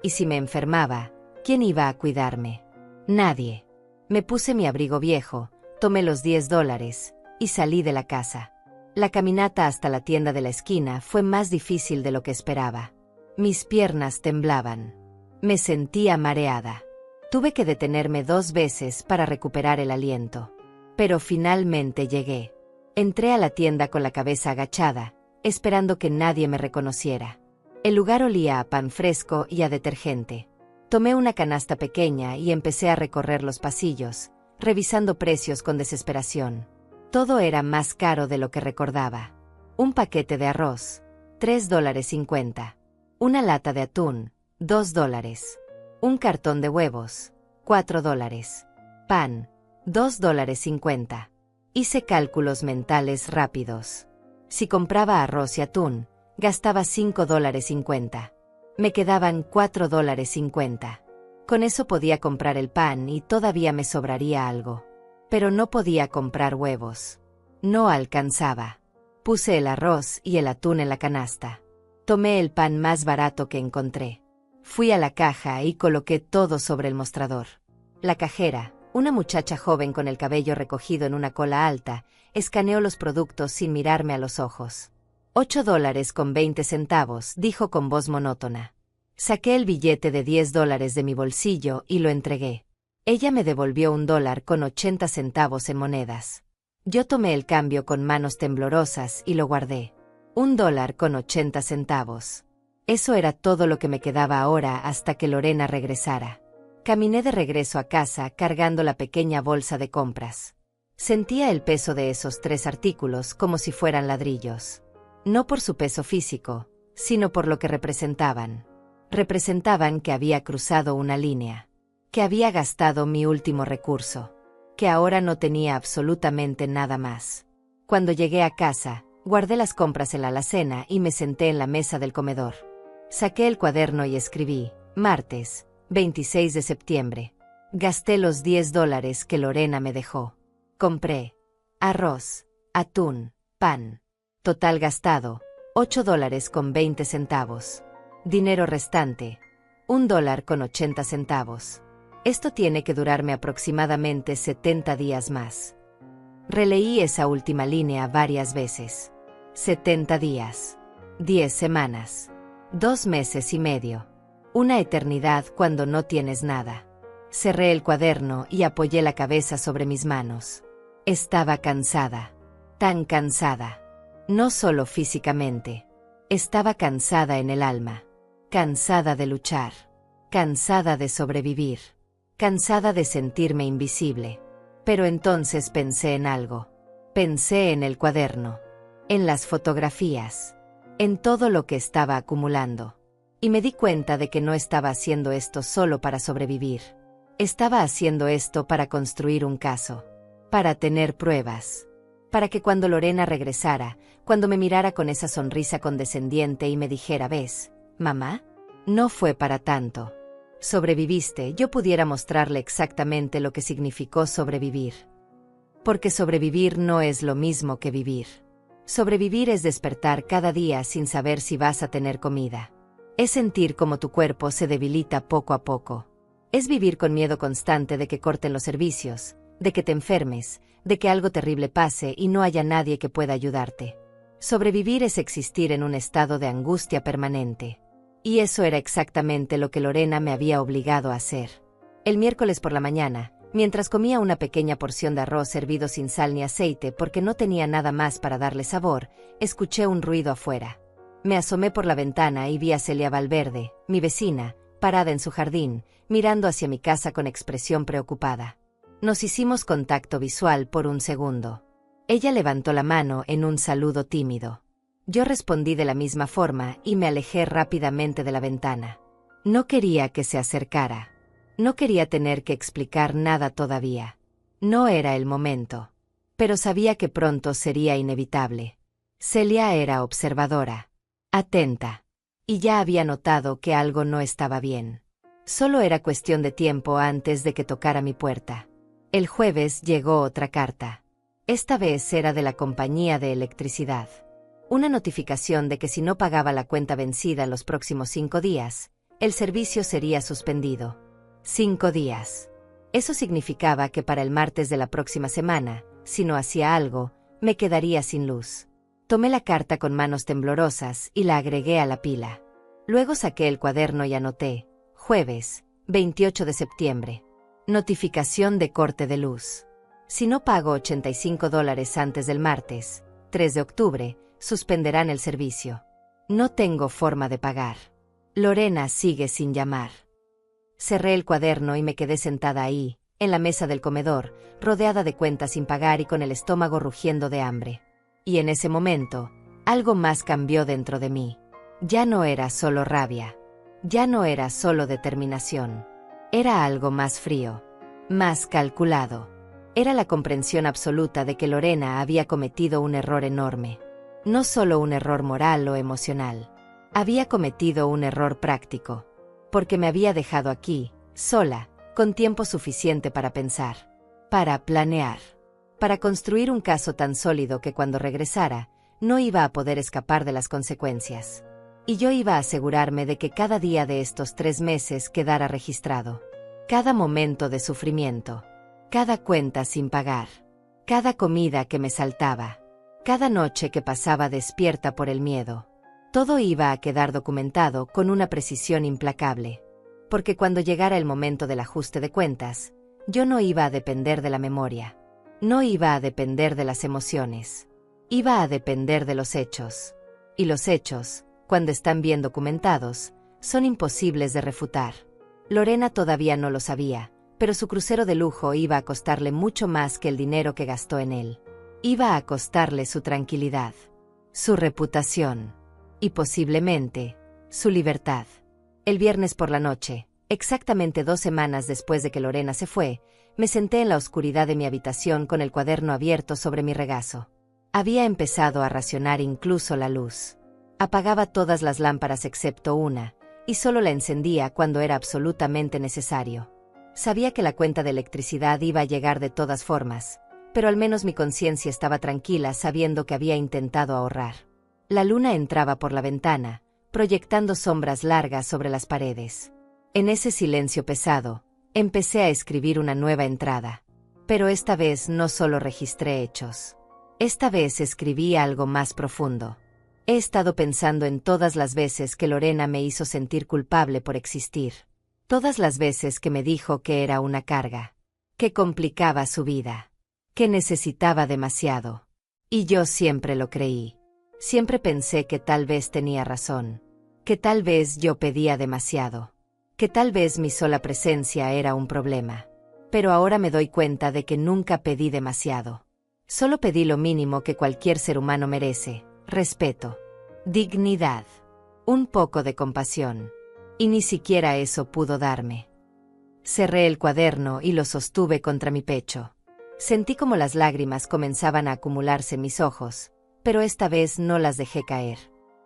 Y si me enfermaba, ¿quién iba a cuidarme? Nadie. Me puse mi abrigo viejo, tomé los $10 y salí de la casa. La caminata hasta la tienda de la esquina fue más difícil de lo que esperaba. Mis piernas temblaban. Me sentía mareada. Tuve que detenerme 2 veces para recuperar el aliento. Pero finalmente llegué. Entré a la tienda con la cabeza agachada, esperando que nadie me reconociera. El lugar olía a pan fresco y a detergente. Tomé una canasta pequeña y empecé a recorrer los pasillos, revisando precios con desesperación. Todo era más caro de lo que recordaba. Un paquete de arroz, $3.50. Una lata de atún, $2. Un cartón de huevos, $4. Pan, $2.50. Hice cálculos mentales rápidos. Si compraba arroz y atún, gastaba $5.50. Me quedaban $4.50. Con eso podía comprar el pan y todavía me sobraría algo. Pero no podía comprar huevos. No alcanzaba. Puse el arroz y el atún en la canasta. Tomé el pan más barato que encontré. Fui a la caja y coloqué todo sobre el mostrador. La cajera, una muchacha joven con el cabello recogido en una cola alta, escaneó los productos sin mirarme a los ojos. $8.20, dijo con voz monótona. Saqué el billete de $10 de mi bolsillo y lo entregué. Ella me devolvió $1.80 en monedas. Yo tomé el cambio con manos temblorosas y lo guardé. $1.80. Eso era todo lo que me quedaba ahora hasta que Lorena regresara. Caminé de regreso a casa cargando la pequeña bolsa de compras. Sentía el peso de esos 3 artículos como si fueran ladrillos. No por su peso físico, sino por lo que representaban. Representaban que había cruzado una línea, que había gastado mi último recurso, que ahora no tenía absolutamente nada más. Cuando llegué a casa, guardé las compras en la alacena y me senté en la mesa del comedor. Saqué el cuaderno y escribí: martes, 26 de septiembre. Gasté los $10 que Lorena me dejó. Compré arroz, atún, pan. Total gastado, $8.20. Dinero restante, $1.80. Esto tiene que durarme aproximadamente 70 días más. Releí esa última línea varias veces. 70 días. 10 semanas. 2 meses y medio. Una eternidad cuando no tienes nada. Cerré el cuaderno y apoyé la cabeza sobre mis manos. Estaba cansada. Tan cansada. No solo físicamente. Estaba cansada en el alma. Cansada de luchar. Cansada de sobrevivir. Cansada de sentirme invisible. Pero entonces pensé en algo. Pensé en el cuaderno. En las fotografías. En todo lo que estaba acumulando. Y me di cuenta de que no estaba haciendo esto solo para sobrevivir. Estaba haciendo esto para construir un caso. Para tener pruebas. Para que cuando Lorena regresara, cuando me mirara con esa sonrisa condescendiente y me dijera: ¿ves, mamá? No fue para tanto. Sobreviviste, yo pudiera mostrarle exactamente lo que significó sobrevivir. Porque sobrevivir no es lo mismo que vivir. Sobrevivir es despertar cada día sin saber si vas a tener comida. Es sentir cómo tu cuerpo se debilita poco a poco. Es vivir con miedo constante de que corten los servicios, de que te enfermes, de que algo terrible pase y no haya nadie que pueda ayudarte. Sobrevivir es existir en un estado de angustia permanente. Y eso era exactamente lo que Lorena me había obligado a hacer. El miércoles por la mañana, mientras comía una pequeña porción de arroz servido sin sal ni aceite porque no tenía nada más para darle sabor, escuché un ruido afuera. Me asomé por la ventana y vi a Celia Valverde, mi vecina, parada en su jardín, mirando hacia mi casa con expresión preocupada. Nos hicimos contacto visual por un segundo. Ella levantó la mano en un saludo tímido. Yo respondí de la misma forma y me alejé rápidamente de la ventana. No quería que se acercara. No quería tener que explicar nada todavía. No era el momento. Pero sabía que pronto sería inevitable. Celia era observadora, atenta, y ya había notado que algo no estaba bien. Solo era cuestión de tiempo antes de que tocara mi puerta. El jueves llegó otra carta. Esta vez era de la compañía de electricidad. Una notificación de que si no pagaba la cuenta vencida en los próximos 5 días, el servicio sería suspendido. 5 días. Eso significaba que para el martes de la próxima semana, si no hacía algo, me quedaría sin luz. Tomé la carta con manos temblorosas y la agregué a la pila. Luego saqué el cuaderno y anoté: jueves, 28 de septiembre. Notificación de corte de luz. Si no pago $85 antes del martes, 3 de octubre, suspenderán el servicio. No tengo forma de pagar. Lorena sigue sin llamar. Cerré el cuaderno y me quedé sentada ahí, en la mesa del comedor, rodeada de cuentas sin pagar y con el estómago rugiendo de hambre. Y en ese momento, algo más cambió dentro de mí. Ya no era solo rabia. Ya no era solo determinación. Era algo más frío. Más calculado. Era la comprensión absoluta de que Lorena había cometido un error enorme. No solo un error moral o emocional. Había cometido un error práctico. Porque me había dejado aquí, sola, con tiempo suficiente para pensar. Para planear. Para construir un caso tan sólido que cuando regresara, no iba a poder escapar de las consecuencias. Y yo iba a asegurarme de que cada día de estos 3 meses quedara registrado. Cada momento de sufrimiento. Cada cuenta sin pagar. Cada comida que me saltaba. Cada noche que pasaba despierta por el miedo. Todo iba a quedar documentado con una precisión implacable. Porque cuando llegara el momento del ajuste de cuentas, yo no iba a depender de la memoria. No iba a depender de las emociones. Iba a depender de los hechos. Y los hechos, cuando están bien documentados, son imposibles de refutar. Lorena todavía no lo sabía, pero su crucero de lujo iba a costarle mucho más que el dinero que gastó en él. Iba a costarle su tranquilidad, su reputación y posiblemente, su libertad. El viernes por la noche, exactamente 2 semanas después de que Lorena se fue, me senté en la oscuridad de mi habitación con el cuaderno abierto sobre mi regazo. Había empezado a racionar incluso la luz. Apagaba todas las lámparas excepto una, y solo la encendía cuando era absolutamente necesario. Sabía que la cuenta de electricidad iba a llegar de todas formas, pero al menos mi conciencia estaba tranquila sabiendo que había intentado ahorrar. La luna entraba por la ventana, proyectando sombras largas sobre las paredes. En ese silencio pesado, empecé a escribir una nueva entrada. Pero esta vez no solo registré hechos. Esta vez escribí algo más profundo. He estado pensando en todas las veces que Lorena me hizo sentir culpable por existir. Todas las veces que me dijo que era una carga, que complicaba su vida, que necesitaba demasiado. Y yo siempre lo creí. Siempre pensé que tal vez tenía razón, que tal vez yo pedía demasiado, que tal vez mi sola presencia era un problema. Pero ahora me doy cuenta de que nunca pedí demasiado. Solo pedí lo mínimo que cualquier ser humano merece: respeto, dignidad, un poco de compasión. Y ni siquiera eso pudo darme. Cerré el cuaderno y lo sostuve contra mi pecho. Sentí como las lágrimas comenzaban a acumularse en mis ojos, pero esta vez no las dejé caer.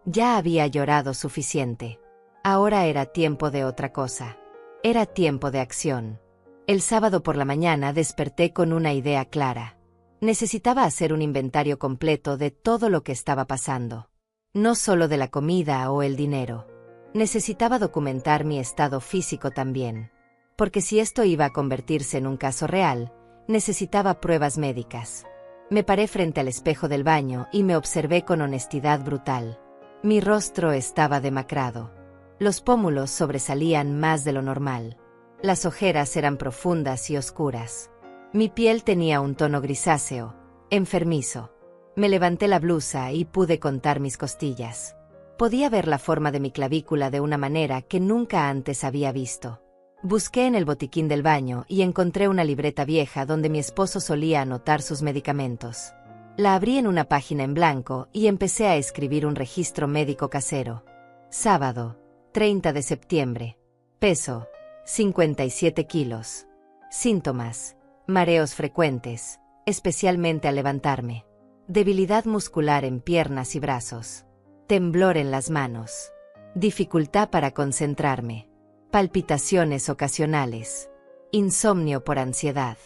Ya había llorado suficiente. Ahora era tiempo de otra cosa. Era tiempo de acción. El sábado por la mañana desperté con una idea clara. Necesitaba hacer un inventario completo de todo lo que estaba pasando. No solo de la comida o el dinero. Necesitaba documentar mi estado físico también. Porque si esto iba a convertirse en un caso real, necesitaba pruebas médicas. Me paré frente al espejo del baño y me observé con honestidad brutal. Mi rostro estaba demacrado. Los pómulos sobresalían más de lo normal. Las ojeras eran profundas y oscuras. Mi piel tenía un tono grisáceo, enfermizo. Me levanté la blusa y pude contar mis costillas. Podía ver la forma de mi clavícula de una manera que nunca antes había visto. Busqué en el botiquín del baño y encontré una libreta vieja donde mi esposo solía anotar sus medicamentos. La abrí en una página en blanco y empecé a escribir un registro médico casero. Sábado, 30 de septiembre. Peso, 57 kilos. Síntomas: mareos frecuentes, especialmente al levantarme. Debilidad muscular en piernas y brazos. Temblor en las manos. Dificultad para concentrarme. Palpitaciones ocasionales. Insomnio por ansiedad.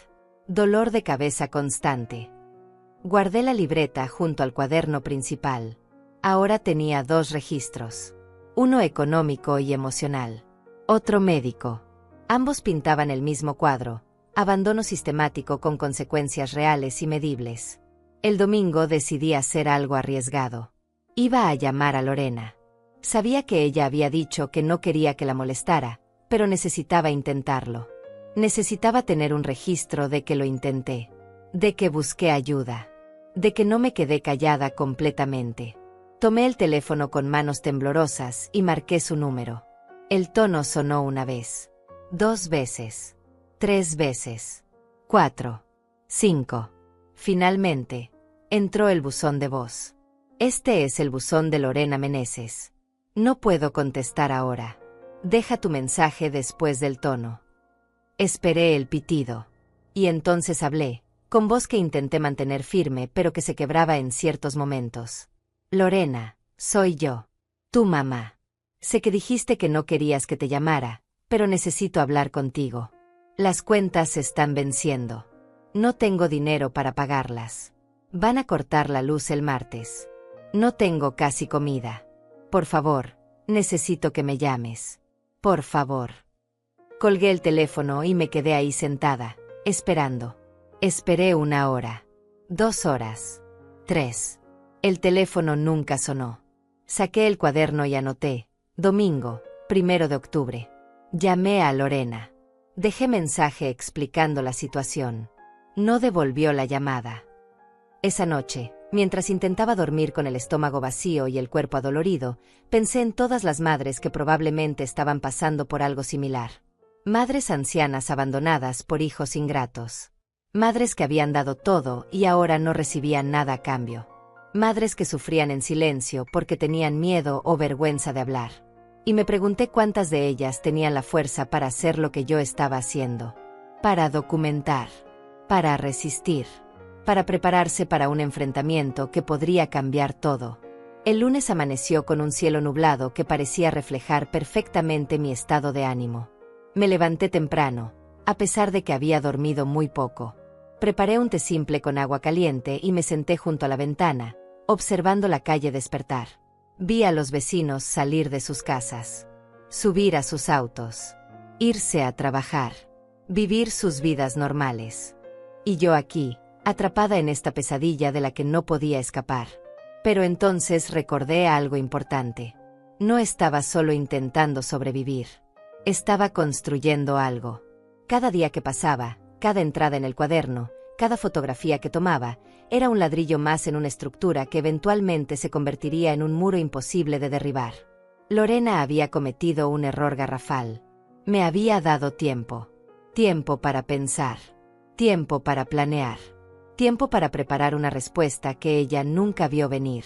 Dolor de cabeza constante. Guardé la libreta junto al cuaderno principal. Ahora tenía 2 registros. Uno económico y emocional. Otro médico. Ambos pintaban el mismo cuadro: abandono sistemático con consecuencias reales y medibles. El domingo decidí hacer algo arriesgado. Iba a llamar a Lorena. Sabía que ella había dicho que no quería que la molestara, pero necesitaba intentarlo. Necesitaba tener un registro de que lo intenté, de que busqué ayuda, de que no me quedé callada completamente. Tomé el teléfono con manos temblorosas y marqué su número. El tono sonó 1 vez, 2 veces, 3 veces, 4, 5. Finalmente, entró el buzón de voz. Este es el buzón de Lorena Meneses. No puedo contestar ahora. Deja tu mensaje después del tono. Esperé el pitido. Y entonces hablé, con voz que intenté mantener firme pero que se quebraba en ciertos momentos. Lorena, soy yo. Tu mamá. Sé que dijiste que no querías que te llamara, pero necesito hablar contigo. Las cuentas están venciendo. No tengo dinero para pagarlas. Van a cortar la luz el martes. No tengo casi comida. Por favor, necesito que me llames. Por favor. Colgué el teléfono y me quedé ahí sentada, esperando. Esperé 1 hora. 2 horas. 3. El teléfono nunca sonó. Saqué el cuaderno y anoté: domingo, 1 de octubre. Llamé a Lorena. Dejé mensaje explicando la situación. No devolvió la llamada. Esa noche, mientras intentaba dormir con el estómago vacío y el cuerpo adolorido, pensé en todas las madres que probablemente estaban pasando por algo similar. Madres ancianas abandonadas por hijos ingratos. Madres que habían dado todo y ahora no recibían nada a cambio. Madres que sufrían en silencio porque tenían miedo o vergüenza de hablar. y me pregunté cuántas de ellas tenían la fuerza para hacer lo que yo estaba haciendo, para documentar, para resistir, para prepararse para un enfrentamiento que podría cambiar todo. El lunes amaneció con un cielo nublado que parecía reflejar perfectamente mi estado de ánimo. Me levanté temprano, a pesar de que había dormido muy poco. Preparé un té simple con agua caliente y me senté junto a la ventana, observando la calle despertar. Vi a los vecinos salir de sus casas, subir a sus autos, irse a trabajar, vivir sus vidas normales. Y yo aquí, atrapada en esta pesadilla de la que no podía escapar. Pero entonces recordé algo importante. No estaba solo intentando sobrevivir. Estaba construyendo algo. Cada día que pasaba, cada entrada en el cuaderno, cada fotografía que tomaba, era un ladrillo más en una estructura que eventualmente se convertiría en un muro imposible de derribar. Lorena había cometido un error garrafal. Me había dado tiempo. Tiempo para pensar. Tiempo para planear. Tiempo para preparar una respuesta que ella nunca vio venir.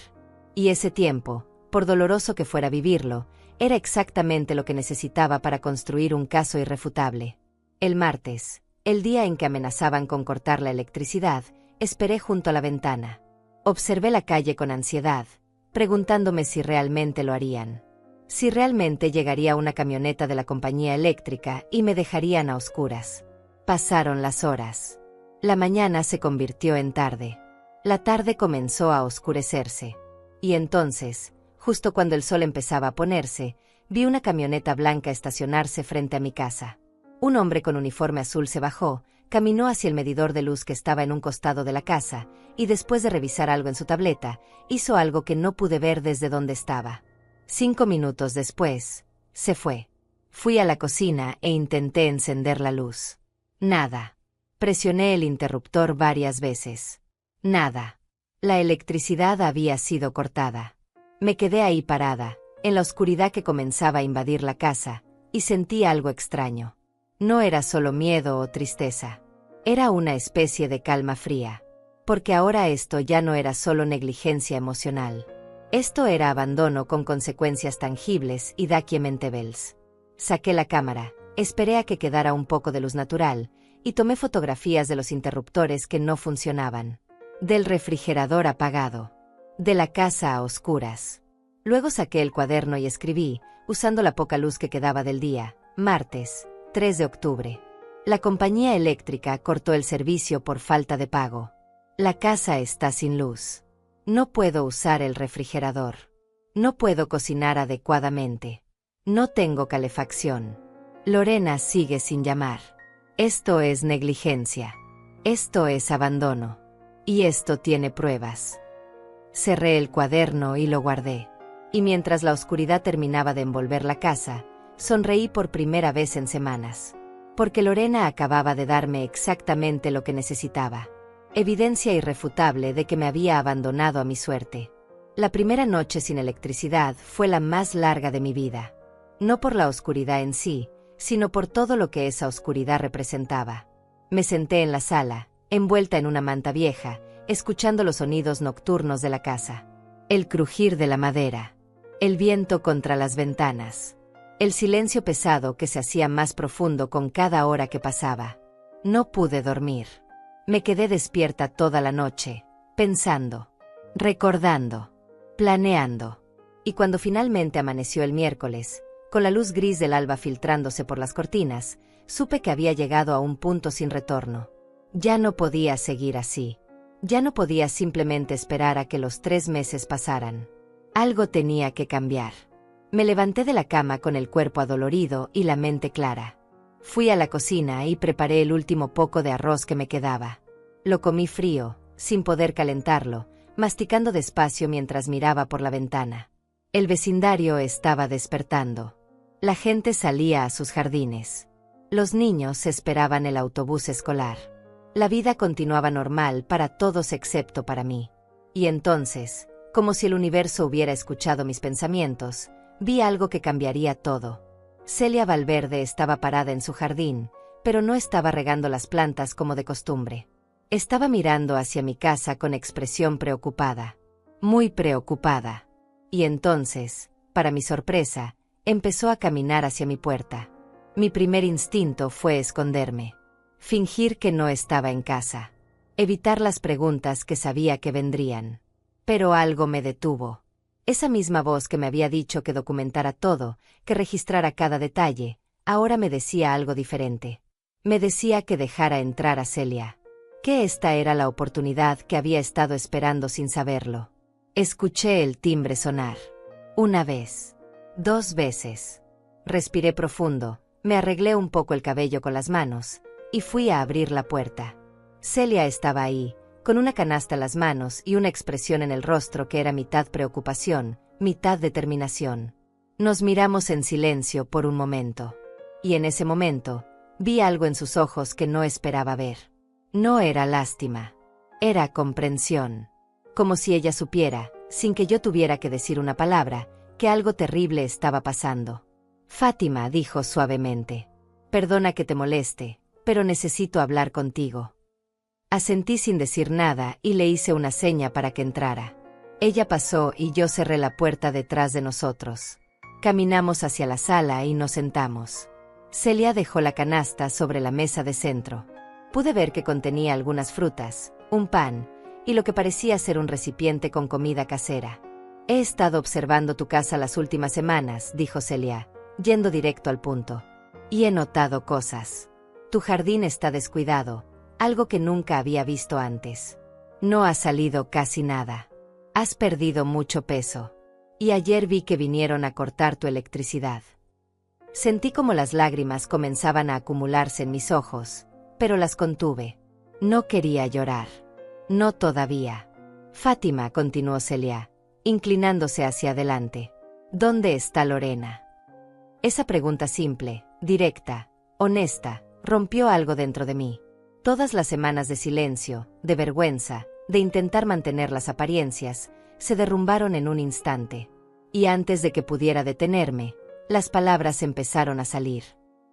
Y ese tiempo, por doloroso que fuera vivirlo, era exactamente lo que necesitaba para construir un caso irrefutable. El martes, el día en que amenazaban con cortar la electricidad, esperé junto a la ventana. Observé la calle con ansiedad, preguntándome si realmente lo harían. Si realmente llegaría una camioneta de la compañía eléctrica y me dejarían a oscuras. Pasaron las horas. La mañana se convirtió en tarde. La tarde comenzó a oscurecerse. Y entonces, justo cuando el sol empezaba a ponerse, vi una camioneta blanca estacionarse frente a mi casa. Un hombre con uniforme azul se bajó, caminó hacia el medidor de luz que estaba en un costado de la casa, y después de revisar algo en su tableta, hizo algo que no pude ver desde donde estaba. 5 minutos después, se fue. Fui a la cocina e intenté encender la luz. Nada. Presioné el interruptor varias veces. Nada. La electricidad había sido cortada. Me quedé ahí parada, en la oscuridad que comenzaba a invadir la casa, y sentí algo extraño. No era solo miedo o tristeza. Era una especie de calma fría. Porque ahora esto ya no era solo negligencia emocional. Esto era abandono con consecuencias tangibles y documentables. Saqué la cámara, esperé a que quedara un poco de luz natural, y tomé fotografías de los interruptores que no funcionaban. Del refrigerador apagado. De la casa a oscuras. Luego saqué el cuaderno y escribí, usando la poca luz que quedaba del día, martes, 3 de octubre. La compañía eléctrica cortó el servicio por falta de pago. La casa está sin luz. No puedo usar el refrigerador. No puedo cocinar adecuadamente. No tengo calefacción. Lorena sigue sin llamar. Esto es negligencia. Esto es abandono. Y esto tiene pruebas. Cerré el cuaderno y lo guardé. Y mientras la oscuridad terminaba de envolver la casa, sonreí por primera vez en semanas. Porque Lorena acababa de darme exactamente lo que necesitaba. Evidencia irrefutable de que me había abandonado a mi suerte. La primera noche sin electricidad fue la más larga de mi vida. No por la oscuridad en sí, sino por todo lo que esa oscuridad representaba. Me senté en la sala, envuelta en una manta vieja, escuchando los sonidos nocturnos de la casa. El crujir de la madera. El viento contra las ventanas. El silencio pesado que se hacía más profundo con cada hora que pasaba. No pude dormir. Me quedé despierta toda la noche, pensando, recordando, planeando. Y cuando finalmente amaneció el miércoles, con la luz gris del alba filtrándose por las cortinas, supe que había llegado a un punto sin retorno. Ya no podía seguir así. Ya no podía simplemente esperar a que los 3 meses pasaran. Algo tenía que cambiar. Me levanté de la cama con el cuerpo adolorido y la mente clara. Fui a la cocina y preparé el último poco de arroz que me quedaba. Lo comí frío, sin poder calentarlo, masticando despacio mientras miraba por la ventana. El vecindario estaba despertando. La gente salía a sus jardines. Los niños esperaban el autobús escolar. La vida continuaba normal para todos excepto para mí. Y entonces, como si el universo hubiera escuchado mis pensamientos, vi algo que cambiaría todo. Celia Valverde estaba parada en su jardín, pero no estaba regando las plantas como de costumbre. Estaba mirando hacia mi casa con expresión preocupada. Muy preocupada. Y entonces, para mi sorpresa, Empezó a caminar hacia mi puerta. Mi primer instinto fue esconderme. Fingir que no estaba en casa. Evitar las preguntas que sabía que vendrían. Pero algo me detuvo. Esa misma voz que me había dicho que documentara todo, que registrara cada detalle, ahora me decía algo diferente. Me decía que dejara entrar a Celia. Que esta era la oportunidad que había estado esperando sin saberlo. Escuché el timbre sonar. Una vez. 2 veces. Respiré profundo, me arreglé un poco el cabello con las manos, y fui a abrir la puerta. Celia estaba ahí, con una canasta en las manos y una expresión en el rostro que era mitad preocupación, mitad determinación. Nos miramos en silencio por un momento. Y en ese momento, vi algo en sus ojos que no esperaba ver. No era lástima. Era comprensión. Como si ella supiera, sin que yo tuviera que decir una palabra, que algo terrible estaba pasando. Fátima, dijo suavemente. Perdona que te moleste, pero necesito hablar contigo. Asentí sin decir nada y le hice una seña para que entrara. Ella pasó y yo cerré la puerta detrás de nosotros. Caminamos hacia la sala y nos sentamos. Celia dejó la canasta sobre la mesa de centro. Pude ver que contenía algunas frutas, un pan, y lo que parecía ser un recipiente con comida casera. He estado observando tu casa las últimas semanas, dijo Celia, yendo directo al punto. Y he notado cosas. Tu jardín está descuidado, algo que nunca había visto antes. No ha salido casi nada. Has perdido mucho peso. Y ayer vi que vinieron a cortar tu electricidad. Sentí como las lágrimas comenzaban a acumularse en mis ojos, pero las contuve. No quería llorar. No todavía. Fátima, continuó Celia, inclinándose hacia adelante. ¿Dónde está Lorena? Esa pregunta simple, directa, honesta, rompió algo dentro de mí. Todas las semanas de silencio, de vergüenza, de intentar mantener las apariencias, se derrumbaron en un instante. Y antes de que pudiera detenerme, las palabras empezaron a salir.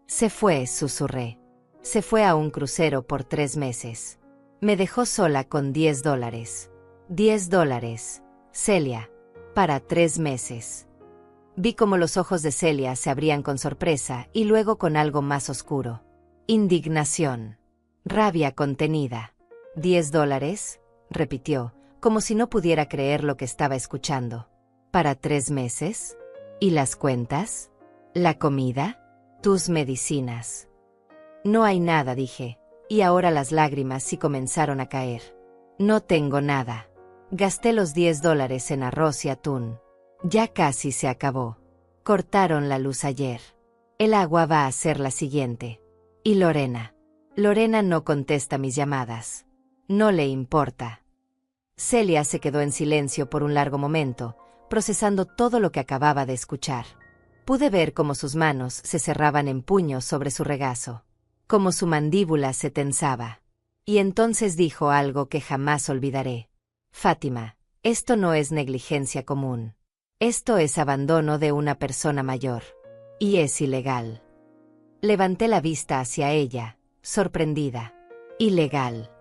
Se fue, susurré. Se fue a un crucero por 3 meses. Me dejó sola con $10. $10, Celia, para 3 meses. Vi cómo los ojos de Celia se abrían con sorpresa y luego con algo más oscuro. Indignación. Rabia contenida. $10, repitió, como si no pudiera creer lo que estaba escuchando. ¿Para 3 meses? ¿Y las cuentas? ¿La comida? ¿Tus medicinas? No hay nada, dije, y ahora las lágrimas sí comenzaron a caer. No tengo nada. Gasté los $10 en arroz y atún. Ya casi se acabó. Cortaron la luz ayer. El agua va a ser la siguiente. ¿Y Lorena? Lorena no contesta mis llamadas. No le importa. Celia se quedó en silencio por un largo momento, procesando todo lo que acababa de escuchar. Pude ver cómo sus manos se cerraban en puños sobre su regazo, cómo su mandíbula se tensaba. Y entonces dijo algo que jamás olvidaré. Fátima, esto no es negligencia común. Esto es abandono de una persona mayor. Y es ilegal. Levanté la vista hacia ella, sorprendida. ¿Ilegal?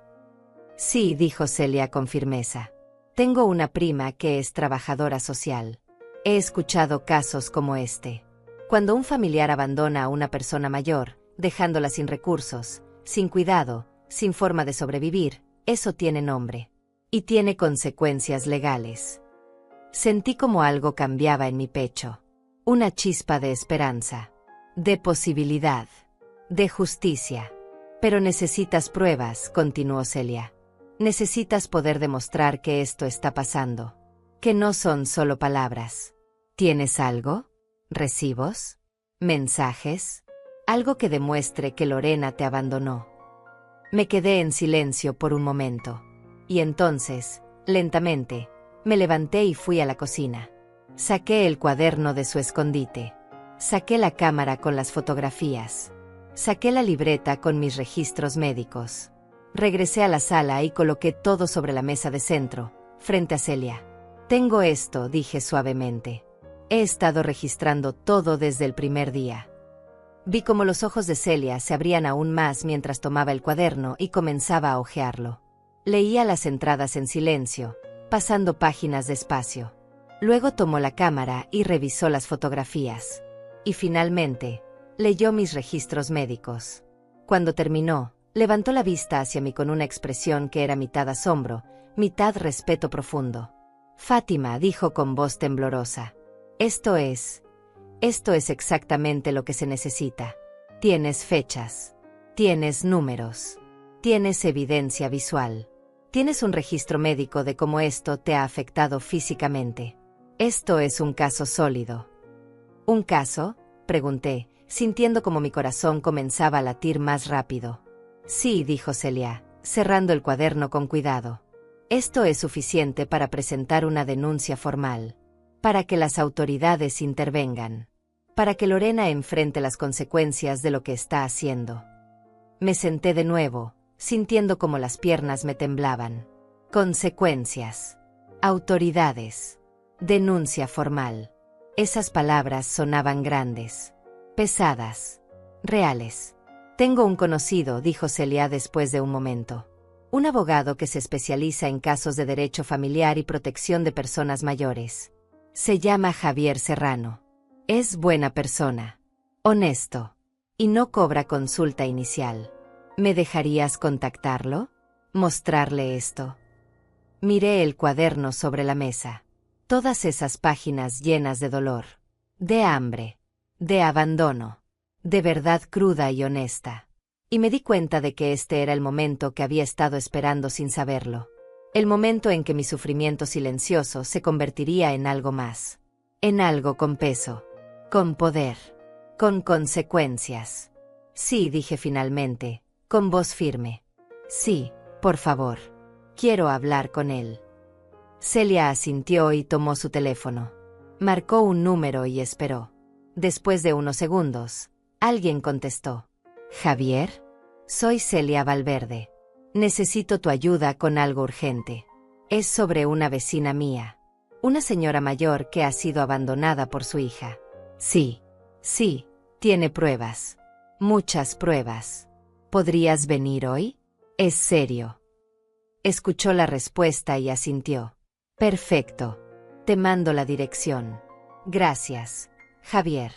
Sí, dijo Celia con firmeza. Tengo una prima que es trabajadora social. He escuchado casos como este. Cuando un familiar abandona a una persona mayor, dejándola sin recursos, sin cuidado, sin forma de sobrevivir, eso tiene nombre. Y tiene consecuencias legales. Sentí como algo cambiaba en mi pecho. Una chispa de esperanza. De posibilidad. De justicia. Pero necesitas pruebas, continuó Celia. Necesitas poder demostrar que esto está pasando. Que no son solo palabras. ¿Tienes algo? ¿Recibos? ¿Mensajes? Algo que demuestre que Lorena te abandonó. Me quedé en silencio por un momento. Y entonces, lentamente, me levanté y fui a la cocina. Saqué el cuaderno de su escondite. Saqué la cámara con las fotografías. Saqué la libreta con mis registros médicos. Regresé a la sala y coloqué todo sobre la mesa de centro, frente a Celia. Tengo esto, dije suavemente. He estado registrando todo desde el primer día. Vi cómo los ojos de Celia se abrían aún más mientras tomaba el cuaderno y comenzaba a hojearlo. Leía las entradas en silencio, pasando páginas despacio. Luego tomó la cámara y revisó las fotografías. y finalmente, leyó mis registros médicos. Cuando terminó, levantó la vista hacia mí con una expresión que era mitad asombro, mitad respeto profundo. Fátima, dijo con voz temblorosa. Esto es exactamente lo que se necesita. Tienes fechas. Tienes números. Tienes evidencia visual. Tienes un registro médico de cómo esto te ha afectado físicamente. Esto es un caso sólido. ¿Un caso?, pregunté, sintiendo como mi corazón comenzaba a latir más rápido. Sí, dijo Celia, cerrando el cuaderno con cuidado. Esto es suficiente para presentar una denuncia formal. Para que las autoridades intervengan. Para que Lorena enfrente las consecuencias de lo que está haciendo. Me senté de nuevo, sintiendo como las piernas me temblaban. Consecuencias. Autoridades. Denuncia formal. Esas palabras sonaban grandes. Pesadas. Reales. Tengo un conocido, dijo Celia después de un momento. Un abogado que se especializa en casos de derecho familiar y protección de personas mayores. Se llama Javier Serrano. Es buena persona. Honesto. Y no cobra consulta inicial. ¿Me dejarías contactarlo? ¿Mostrarle esto? Miré el cuaderno sobre la mesa. Todas esas páginas llenas de dolor. De hambre. De abandono. De verdad cruda y honesta. Y me di cuenta de que este era el momento que había estado esperando sin saberlo. El momento en que mi sufrimiento silencioso se convertiría en algo más. En algo con peso. Con poder. Con consecuencias. Sí, dije finalmente, con voz firme. Sí, por favor. Quiero hablar con él. Celia asintió y tomó su teléfono. Marcó un número y esperó. Después de unos segundos, alguien contestó. ¿Javier? Soy Celia Valverde. Necesito tu ayuda con algo urgente. Es sobre una vecina mía. Una señora mayor que ha sido abandonada por su hija. Sí, tiene pruebas. Muchas pruebas. ¿Podrías venir hoy? Es serio. Escuchó la respuesta y asintió. Perfecto. Te mando la dirección. Gracias, Javier.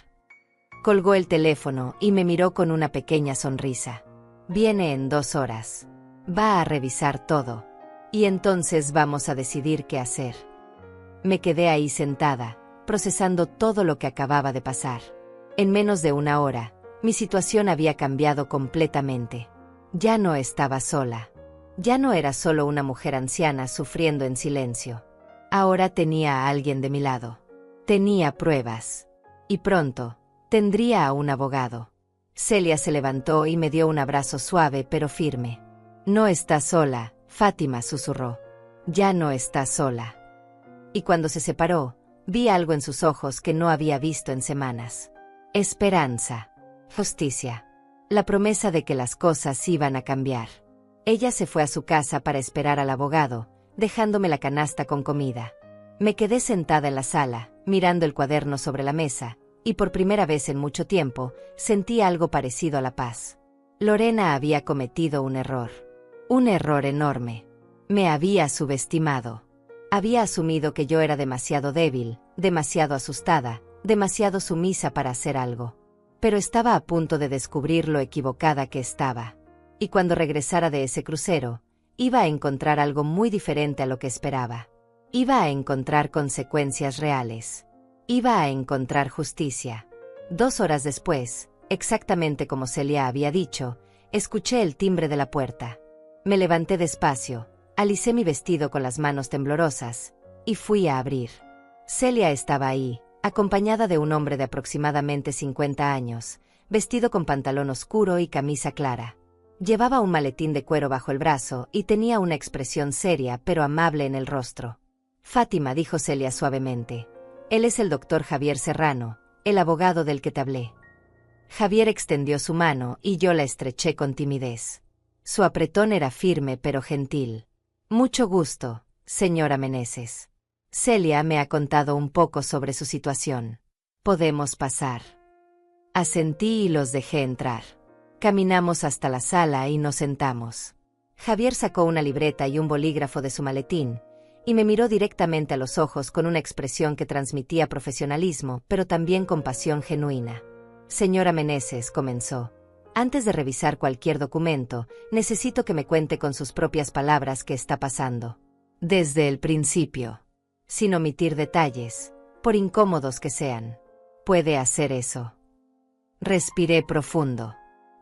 Colgó el teléfono y me miró con una pequeña sonrisa. Viene en 2 horas. Va a revisar todo. Y entonces vamos a decidir qué hacer. Me quedé ahí sentada, procesando todo lo que acababa de pasar. En menos de 1 hora, mi situación había cambiado completamente. Ya no estaba sola. Ya no era solo una mujer anciana sufriendo en silencio. Ahora tenía a alguien de mi lado. Tenía pruebas. Y pronto, tendría a un abogado. Celia se levantó y me dio un abrazo suave pero firme. No estás sola, Fátima susurró. Ya no estás sola. Y cuando se separó, vi algo en sus ojos que no había visto en semanas. Esperanza. Justicia. La promesa de que las cosas iban a cambiar. Ella se fue a su casa para esperar al abogado, dejándome la canasta con comida. Me quedé sentada en la sala, mirando el cuaderno sobre la mesa, y por primera vez en mucho tiempo, sentí algo parecido a la paz. Lorena había cometido un error. Un error enorme. Me había subestimado. Había asumido que yo era demasiado débil, demasiado asustada, demasiado sumisa para hacer algo. Pero estaba a punto de descubrir lo equivocada que estaba. Y cuando regresara de ese crucero, iba a encontrar algo muy diferente a lo que esperaba. Iba a encontrar consecuencias reales. Iba a encontrar justicia. 2 horas después, exactamente como Celia había dicho, escuché el timbre de la puerta. Me levanté despacio, alicé mi vestido con las manos temblorosas, y fui a abrir. Celia estaba ahí, acompañada de un hombre de aproximadamente 50 años, vestido con pantalón oscuro y camisa clara. Llevaba un maletín de cuero bajo el brazo y tenía una expresión seria pero amable en el rostro. Fátima, dijo Celia suavemente. Él es el doctor Javier Serrano, el abogado del que te hablé. Javier extendió su mano y yo la estreché con timidez. Su apretón era firme pero gentil. Mucho gusto, señora Meneses. Celia me ha contado un poco sobre su situación. Podemos pasar. Asentí y los dejé entrar. Caminamos hasta la sala y nos sentamos. Javier sacó una libreta y un bolígrafo de su maletín, y me miró directamente a los ojos con una expresión que transmitía profesionalismo, pero también compasión genuina. Señora Meneses, comenzó. Antes de revisar cualquier documento, necesito que me cuente con sus propias palabras qué está pasando. Desde el principio. Sin omitir detalles, por incómodos que sean. ¿Puede hacer eso? Respiré profundo.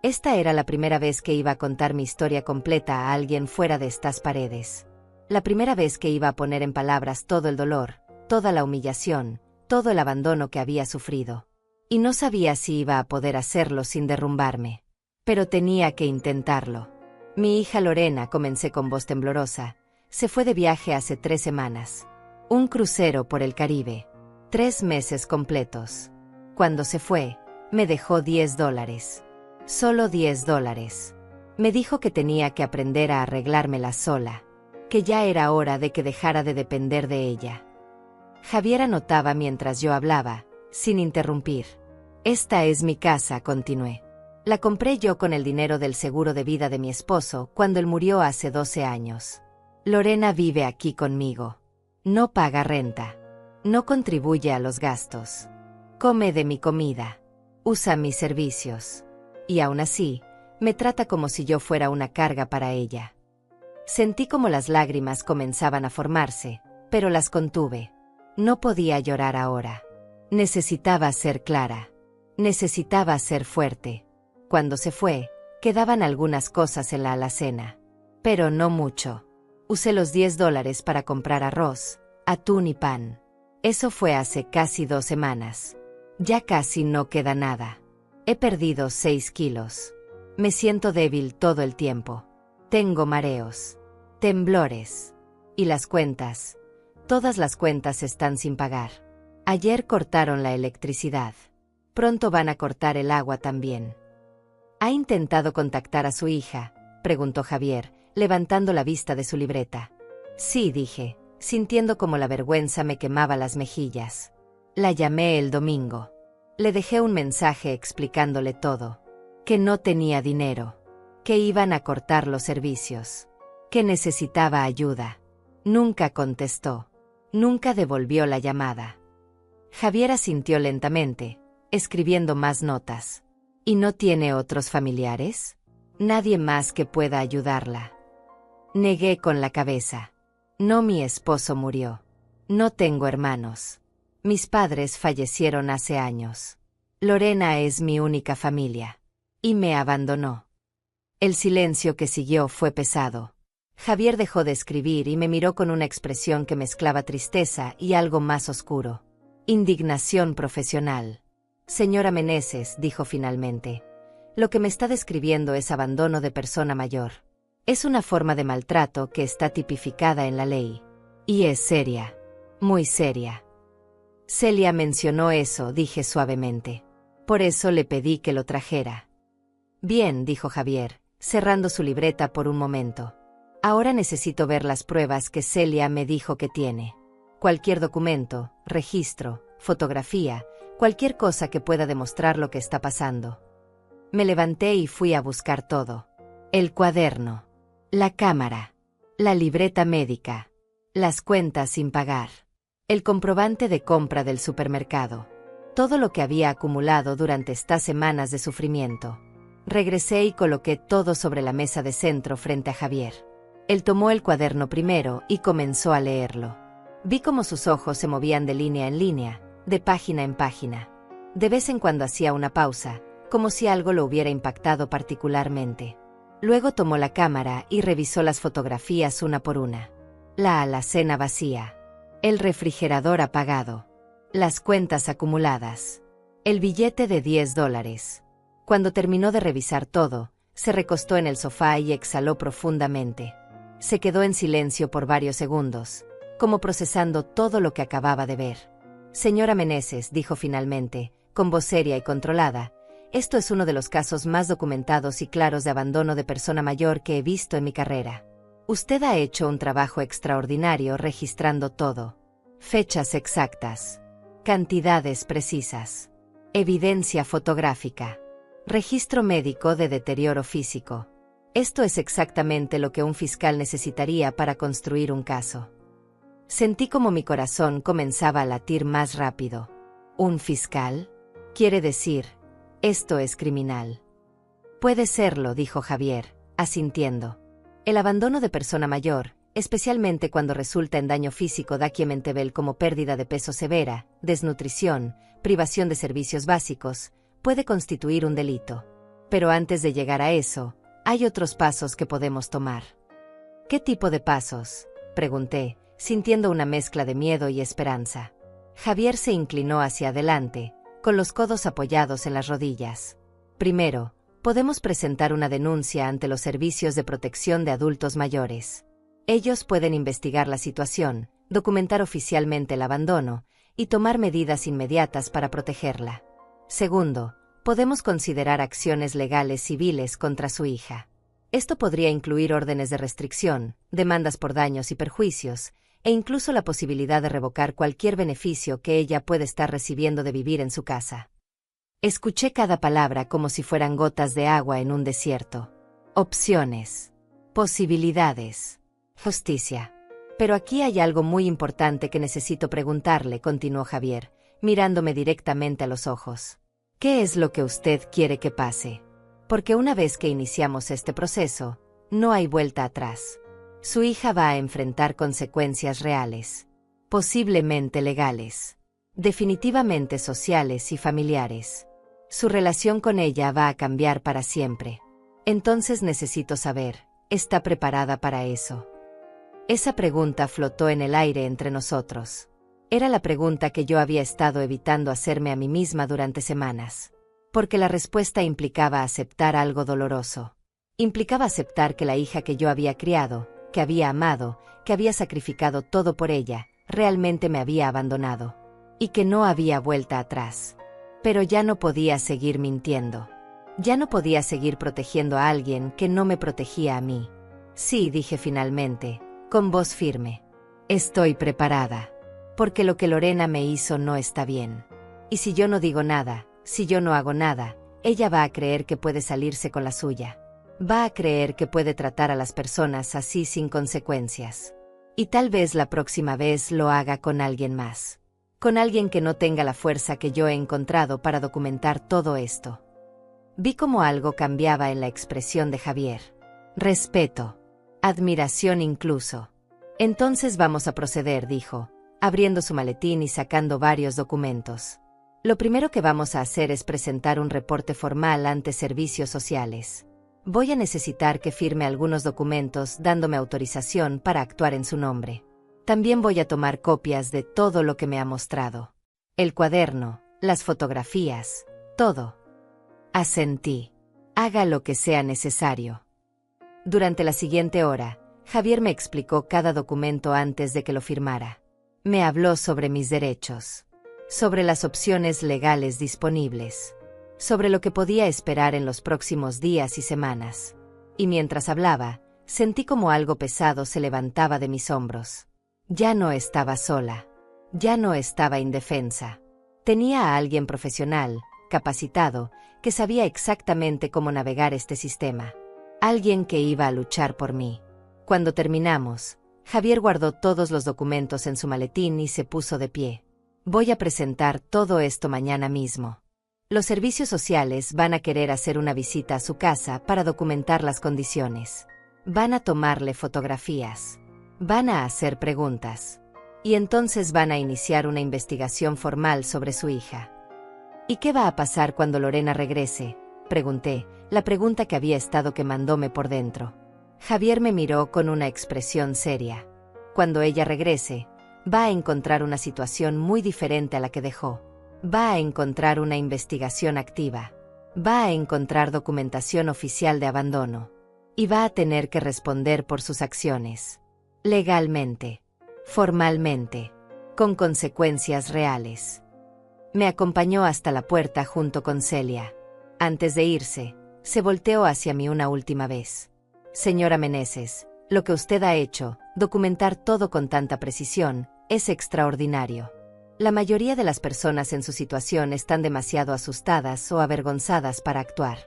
Esta era la primera vez que iba a contar mi historia completa a alguien fuera de estas paredes. La primera vez que iba a poner en palabras todo el dolor, toda la humillación, todo el abandono que había sufrido. Y no sabía si iba a poder hacerlo sin derrumbarme. Pero tenía que intentarlo. Mi hija Lorena, comencé con voz temblorosa, se fue de viaje hace 3 semanas. Un crucero por el Caribe. 3 meses completos. Cuando se fue, me dejó $10. Solo $10. Me dijo que tenía que aprender a arreglármela sola, que ya era hora de que dejara de depender de ella. Javier anotaba mientras yo hablaba, sin interrumpir. Esta es mi casa, continué. La compré yo con el dinero del seguro de vida de mi esposo cuando él murió hace 12 años. Lorena vive aquí conmigo. No paga renta. No contribuye a los gastos. Come de mi comida. Usa mis servicios. Y aún así, me trata como si yo fuera una carga para ella. Sentí como las lágrimas comenzaban a formarse, pero las contuve. No podía llorar ahora. Necesitaba ser clara. Necesitaba ser fuerte. Cuando se fue, quedaban algunas cosas en la alacena. Pero no mucho. Usé los $10 para comprar arroz, atún y pan. Eso fue hace casi 2 semanas. Ya casi no queda nada. He perdido 6 kilos. Me siento débil todo el tiempo. Tengo mareos, temblores. Y las cuentas. Todas las cuentas están sin pagar. Ayer cortaron la electricidad. Pronto van a cortar el agua también. ¿Ha intentado contactar a su hija?, preguntó Javier, levantando la vista de su libreta. Sí, dije, sintiendo como la vergüenza me quemaba las mejillas. La llamé el domingo. Le dejé un mensaje explicándole todo. Que no tenía dinero. Que iban a cortar los servicios. Que necesitaba ayuda. Nunca contestó. Nunca devolvió la llamada. Javier asintió lentamente, escribiendo más notas. ¿Y no tiene otros familiares? Nadie más que pueda ayudarla. Negué con la cabeza. No, mi esposo murió. No tengo hermanos. Mis padres fallecieron hace años. Lorena es mi única familia. Y me abandonó. El silencio que siguió fue pesado. Javier dejó de escribir y me miró con una expresión que mezclaba tristeza y algo más oscuro. Indignación profesional. Señora Meneses, dijo finalmente, lo que me está describiendo es abandono de persona mayor. Es una forma de maltrato que está tipificada en la ley. Y es seria. Muy seria. Celia mencionó eso, dije suavemente. Por eso le pedí que lo trajera. Bien, dijo Javier, cerrando su libreta por un momento. Ahora necesito ver las pruebas que Celia me dijo que tiene. Cualquier documento, registro, fotografía, cualquier cosa que pueda demostrar lo que está pasando. Me levanté y fui a buscar todo. El cuaderno, la cámara, la libreta médica, las cuentas sin pagar, el comprobante de compra del supermercado, todo lo que había acumulado durante estas semanas de sufrimiento. Regresé y coloqué todo sobre la mesa de centro frente a Javier. Él tomó el cuaderno primero y comenzó a leerlo. Vi cómo sus ojos se movían de línea en línea, de página en página. De vez en cuando hacía una pausa, como si algo lo hubiera impactado particularmente. Luego tomó la cámara y revisó las fotografías una por una. La alacena vacía. El refrigerador apagado. Las cuentas acumuladas. El billete de $10. Cuando terminó de revisar todo, se recostó en el sofá y exhaló profundamente. Se quedó en silencio por varios segundos, como procesando todo lo que acababa de ver. Señora Meneses, dijo finalmente, con voz seria y controlada, esto es uno de los casos más documentados y claros de abandono de persona mayor que he visto en mi carrera. Usted ha hecho un trabajo extraordinario registrando todo. Fechas exactas. Cantidades precisas. Evidencia fotográfica. Registro médico de deterioro físico. Esto es exactamente lo que un fiscal necesitaría para construir un caso. Sentí como mi corazón comenzaba a latir más rápido. ¿Un fiscal? Quiere decir, esto es criminal. Puede serlo, dijo Javier, asintiendo. El abandono de persona mayor, especialmente cuando resulta en daño físico, da Quiementebel como pérdida de peso severa, desnutrición, privación de servicios básicos, puede constituir un delito. Pero antes de llegar a eso, hay otros pasos que podemos tomar. ¿Qué tipo de pasos?, pregunté, sintiendo una mezcla de miedo y esperanza. Javier se inclinó hacia adelante, con los codos apoyados en las rodillas. Primero, podemos presentar una denuncia ante los servicios de protección de adultos mayores. Ellos pueden investigar la situación, documentar oficialmente el abandono y tomar medidas inmediatas para protegerla. Segundo, podemos considerar acciones legales civiles contra su hija. Esto podría incluir órdenes de restricción, demandas por daños y perjuicios, e incluso la posibilidad de revocar cualquier beneficio que ella pueda estar recibiendo de vivir en su casa. Escuché cada palabra como si fueran gotas de agua en un desierto. Opciones. Posibilidades. Justicia. Pero aquí hay algo muy importante que necesito preguntarle, continuó Javier, mirándome directamente a los ojos. ¿Qué es lo que usted quiere que pase? Porque una vez que iniciamos este proceso, no hay vuelta atrás. Su hija va a enfrentar consecuencias reales, posiblemente legales, definitivamente sociales y familiares. Su relación con ella va a cambiar para siempre. Entonces necesito saber, ¿está preparada para eso? Esa pregunta flotó en el aire entre nosotros. Era la pregunta que yo había estado evitando hacerme a mí misma durante semanas. Porque la respuesta implicaba aceptar algo doloroso. Implicaba aceptar que la hija que yo había criado, que había amado, que había sacrificado todo por ella, realmente me había abandonado. Y que no había vuelta atrás. Pero ya no podía seguir mintiendo. Ya no podía seguir protegiendo a alguien que no me protegía a mí. Sí, dije finalmente, con voz firme. Estoy preparada. Porque lo que Lorena me hizo no está bien. Y si yo no digo nada, si yo no hago nada, ella va a creer que puede salirse con la suya. Va a creer que puede tratar a las personas así sin consecuencias. Y tal vez la próxima vez lo haga con alguien más. Con alguien que no tenga la fuerza que yo he encontrado para documentar todo esto. Vi cómo algo cambiaba en la expresión de Javier. Respeto. Admiración incluso. Entonces vamos a proceder, dijo, abriendo su maletín y sacando varios documentos. Lo primero que vamos a hacer es presentar un reporte formal ante servicios sociales. Voy a necesitar que firme algunos documentos dándome autorización para actuar en su nombre. También voy a tomar copias de todo lo que me ha mostrado. El cuaderno, las fotografías, todo. Asentí. Haga lo que sea necesario. Durante la siguiente hora, Javier me explicó cada documento antes de que lo firmara. Me habló sobre mis derechos. Sobre las opciones legales disponibles. Sobre lo que podía esperar en los próximos días y semanas. Y mientras hablaba, sentí como algo pesado se levantaba de mis hombros. Ya no estaba sola. Ya no estaba indefensa. Tenía a alguien profesional, capacitado, que sabía exactamente cómo navegar este sistema. Alguien que iba a luchar por mí. Cuando terminamos, Javier guardó todos los documentos en su maletín y se puso de pie. Voy a presentar todo esto mañana mismo. Los servicios sociales van a querer hacer una visita a su casa para documentar las condiciones. Van a tomarle fotografías. Van a hacer preguntas. Y entonces van a iniciar una investigación formal sobre su hija. ¿Y qué va a pasar cuando Lorena regrese?, pregunté, la pregunta que había estado quemándome por dentro. Javier me miró con una expresión seria. Cuando ella regrese, va a encontrar una situación muy diferente a la que dejó. Va a encontrar una investigación activa. Va a encontrar documentación oficial de abandono. Y va a tener que responder por sus acciones. Legalmente. Formalmente. Con consecuencias reales. Me acompañó hasta la puerta junto con Celia. Antes de irse, se volteó hacia mí una última vez. Señora Meneses, lo que usted ha hecho, documentar todo con tanta precisión, es extraordinario. La mayoría de las personas en su situación están demasiado asustadas o avergonzadas para actuar.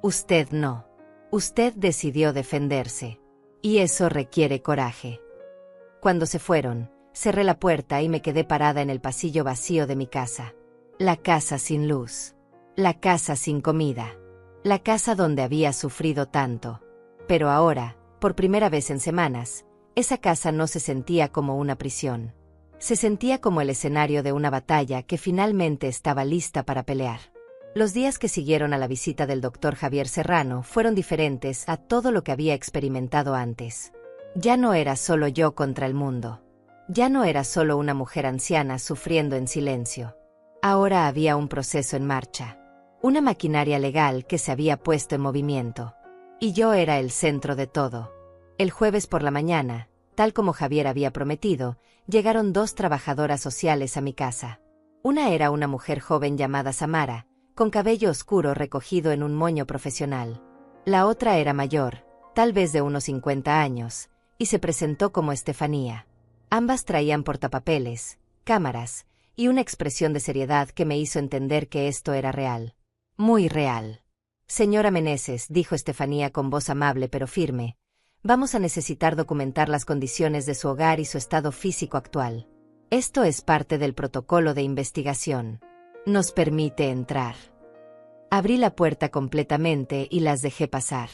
Usted no. Usted decidió defenderse. Y eso requiere coraje. Cuando se fueron, Cerré la puerta y me quedé parada en el pasillo vacío de mi casa. La casa sin luz. La casa sin comida. La casa donde había sufrido tanto. Pero ahora, por primera vez en semanas, esa casa no se sentía como una prisión. Se sentía como el escenario de una batalla que finalmente estaba lista para pelear. Los días que siguieron a la visita del doctor Javier Serrano fueron diferentes a todo lo que había experimentado antes. Ya no era solo yo contra el mundo. Ya no era solo una mujer anciana sufriendo en silencio. Ahora había un proceso en marcha. Una maquinaria legal que se había puesto en movimiento. Y yo era el centro de todo. El jueves por la mañana, tal como Javier había prometido, llegaron 2 trabajadoras sociales a mi casa. Una era una mujer joven llamada Samara, con cabello oscuro recogido en un moño profesional. La otra era mayor, tal vez de unos 50 años, y se presentó como Estefanía. Ambas traían portapapeles, cámaras, y una expresión de seriedad que me hizo entender que esto era real. Muy real. Señora Meneses, dijo Estefanía con voz amable pero firme, vamos a necesitar documentar las condiciones de su hogar y su estado físico actual. Esto es parte del protocolo de investigación. Nos permite entrar. Abrí la puerta completamente y las dejé pasar.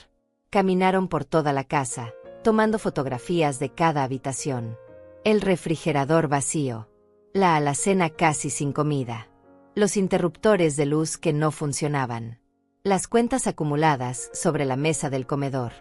Caminaron por toda la casa, tomando fotografías de cada habitación. El refrigerador vacío. La alacena casi sin comida. Los interruptores de luz que no funcionaban. Las cuentas acumuladas sobre la mesa del comedor.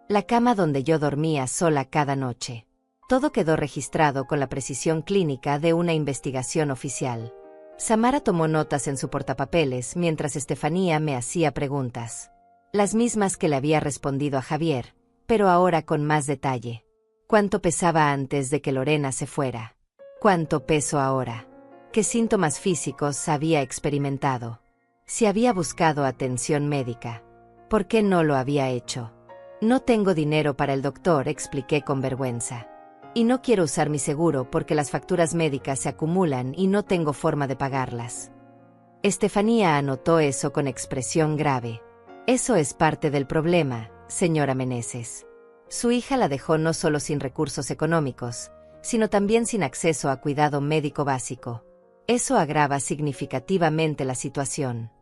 La cama donde yo dormía sola cada noche. Todo quedó registrado con la precisión clínica de una investigación oficial. Samara tomó notas en su portapapeles mientras Estefanía me hacía preguntas. Las mismas que le había respondido a Javier, pero ahora con más detalle. ¿Cuánto pesaba antes de que Lorena se fuera? ¿Cuánto peso ahora? ¿Qué síntomas físicos había experimentado? Si había buscado atención médica. ¿Por qué no lo había hecho? No tengo dinero para el doctor, expliqué con vergüenza. Y no quiero usar mi seguro porque las facturas médicas se acumulan y no tengo forma de pagarlas. Estefanía anotó eso con expresión grave. Eso es parte del problema, señora Meneses. Su hija la dejó no solo sin recursos económicos, sino también sin acceso a cuidado médico básico. Eso agrava significativamente la situación.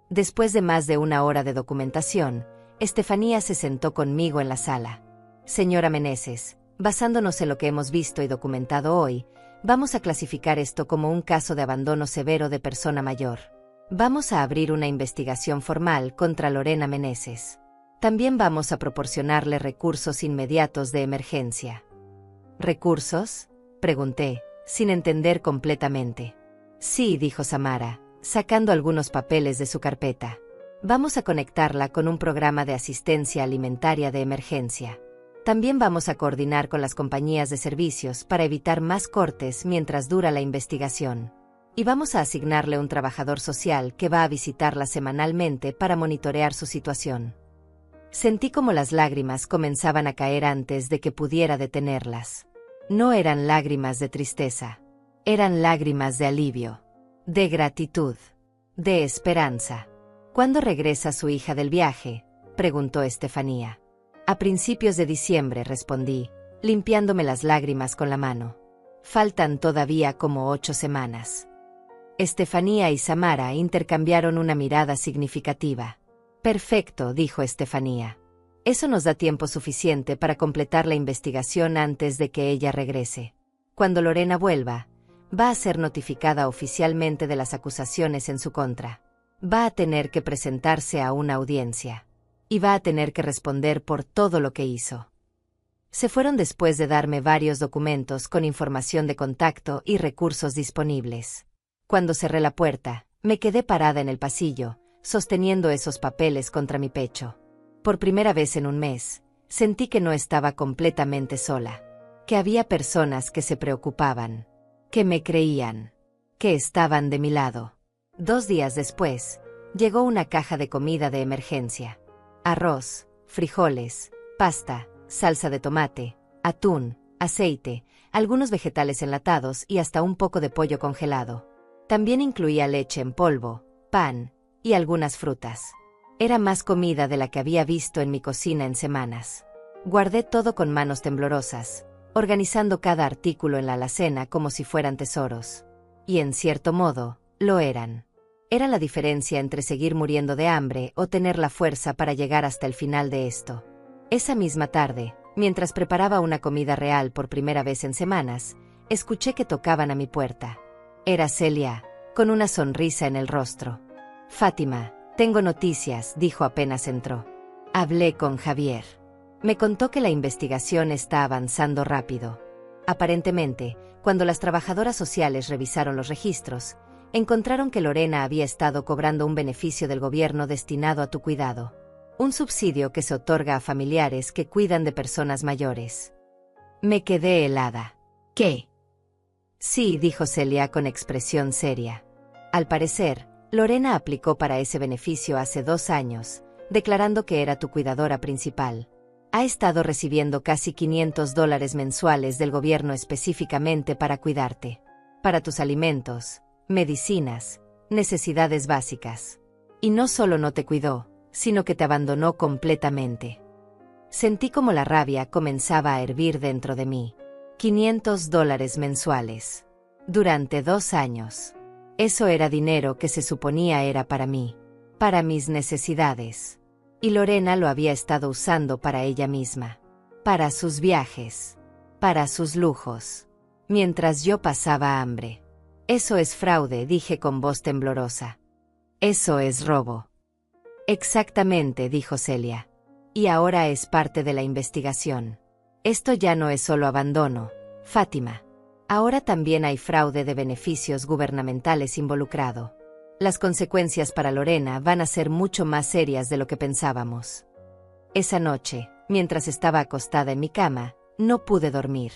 Después de más de 1 hora de documentación, Estefanía se sentó conmigo en la sala. Señora Meneses, basándonos en lo que hemos visto y documentado hoy, vamos a clasificar esto como un caso de abandono severo de persona mayor. Vamos a abrir una investigación formal contra Lorena Meneses. También vamos a proporcionarle recursos inmediatos de emergencia. ¿Recursos?, pregunté, sin entender completamente. Sí, dijo Samara, sacando algunos papeles de su carpeta. Vamos a conectarla con un programa de asistencia alimentaria de emergencia. También vamos a coordinar con las compañías de servicios para evitar más cortes mientras dura la investigación. Y vamos a asignarle un trabajador social que va a visitarla semanalmente para monitorear su situación. Sentí como las lágrimas comenzaban a caer antes de que pudiera detenerlas. No eran lágrimas de tristeza. Eran lágrimas de alivio, de gratitud, de esperanza. ¿Cuándo regresa su hija del viaje?, preguntó Estefanía. A principios de diciembre, respondí, limpiándome las lágrimas con la mano. Faltan todavía como 8 semanas. Estefanía y Samara intercambiaron una mirada significativa. Perfecto, dijo Estefanía. Eso nos da tiempo suficiente para completar la investigación antes de que ella regrese. Cuando Lorena vuelva, va a ser notificada oficialmente de las acusaciones en su contra. Va a tener que presentarse a una audiencia. Y va a tener que responder por todo lo que hizo. Se fueron después de darme varios documentos con información de contacto y recursos disponibles. Cuando cerré la puerta, me quedé parada en el pasillo, sosteniendo esos papeles contra mi pecho. Por primera vez en un mes, sentí que no estaba completamente sola. Que había personas que se preocupaban. Que me creían. Que estaban de mi lado. 2 días después, llegó una caja de comida de emergencia. Arroz, frijoles, pasta, salsa de tomate, atún, aceite, algunos vegetales enlatados y hasta un poco de pollo congelado. También incluía leche en polvo, pan y algunas frutas. Era más comida de la que había visto en mi cocina en semanas. Guardé todo con manos temblorosas, organizando cada artículo en la alacena como si fueran tesoros. Y en cierto modo, lo eran. Era la diferencia entre seguir muriendo de hambre o tener la fuerza para llegar hasta el final de esto. Esa misma tarde, mientras preparaba una comida real por primera vez en semanas, escuché que tocaban a mi puerta. Era Celia, con una sonrisa en el rostro. «Fátima, tengo noticias», dijo apenas entró. Hablé con Javier. Me contó que la investigación está avanzando rápido. Aparentemente, cuando las trabajadoras sociales revisaron los registros, encontraron que Lorena había estado cobrando un beneficio del gobierno destinado a tu cuidado. Un subsidio que se otorga a familiares que cuidan de personas mayores. Me quedé helada. ¿Qué? Sí, dijo Celia con expresión seria. Al parecer, Lorena aplicó para ese beneficio hace 2 años, declarando que era tu cuidadora principal. Ha estado recibiendo casi $500 mensuales del gobierno específicamente para cuidarte. Para tus alimentos, medicinas, necesidades básicas. Y no solo no te cuidó, sino que te abandonó completamente. Sentí como la rabia comenzaba a hervir dentro de mí. $500 mensuales. Durante 2 años. Eso era dinero que se suponía era para mí. Para mis necesidades. Y Lorena lo había estado usando para ella misma. Para sus viajes. Para sus lujos. Mientras yo pasaba hambre. Eso es fraude, dije con voz temblorosa. Eso es robo. Exactamente, dijo Celia. Y ahora es parte de la investigación. Esto ya no es solo abandono, Fátima. Ahora también hay fraude de beneficios gubernamentales involucrado. Las consecuencias para Lorena van a ser mucho más serias de lo que pensábamos. Esa noche, mientras estaba acostada en mi cama, no pude dormir.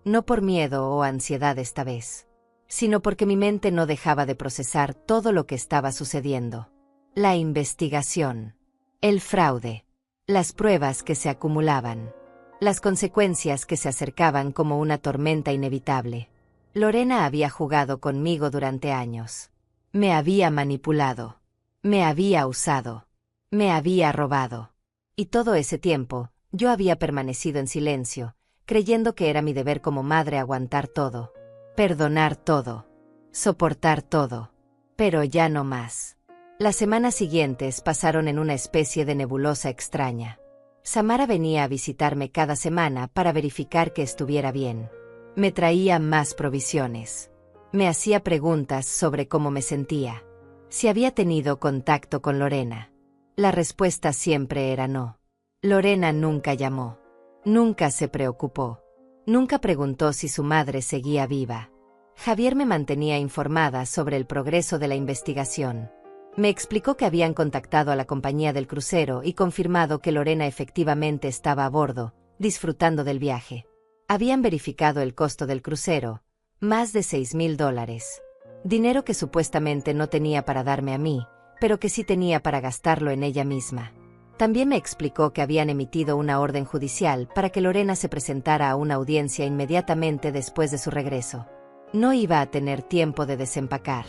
No por miedo o ansiedad esta vez, sino porque mi mente no dejaba de procesar todo lo que estaba sucediendo. La investigación, el fraude, las pruebas que se acumulaban, las consecuencias que se acercaban como una tormenta inevitable. Lorena había jugado conmigo durante años. Me había manipulado. Me había usado. Me había robado. Y todo ese tiempo, yo había permanecido en silencio, creyendo que era mi deber como madre aguantar todo, perdonar todo, soportar todo. Pero ya no más. Las semanas siguientes pasaron en una especie de nebulosa extraña. Samara venía a visitarme cada semana para verificar que estuviera bien. Me traía más provisiones. Me hacía preguntas sobre cómo me sentía. Si había tenido contacto con Lorena. La respuesta siempre era no. Lorena nunca llamó. Nunca se preocupó. Nunca preguntó si su madre seguía viva. Javier me mantenía informada sobre el progreso de la investigación. Me explicó que habían contactado a la compañía del crucero y confirmado que Lorena efectivamente estaba a bordo, disfrutando del viaje. Habían verificado el costo del crucero, más de $6,000. Dinero que supuestamente no tenía para darme a mí, pero que sí tenía para gastarlo en ella misma. También me explicó que habían emitido una orden judicial para que Lorena se presentara a una audiencia inmediatamente después de su regreso. No iba a tener tiempo de desempacar.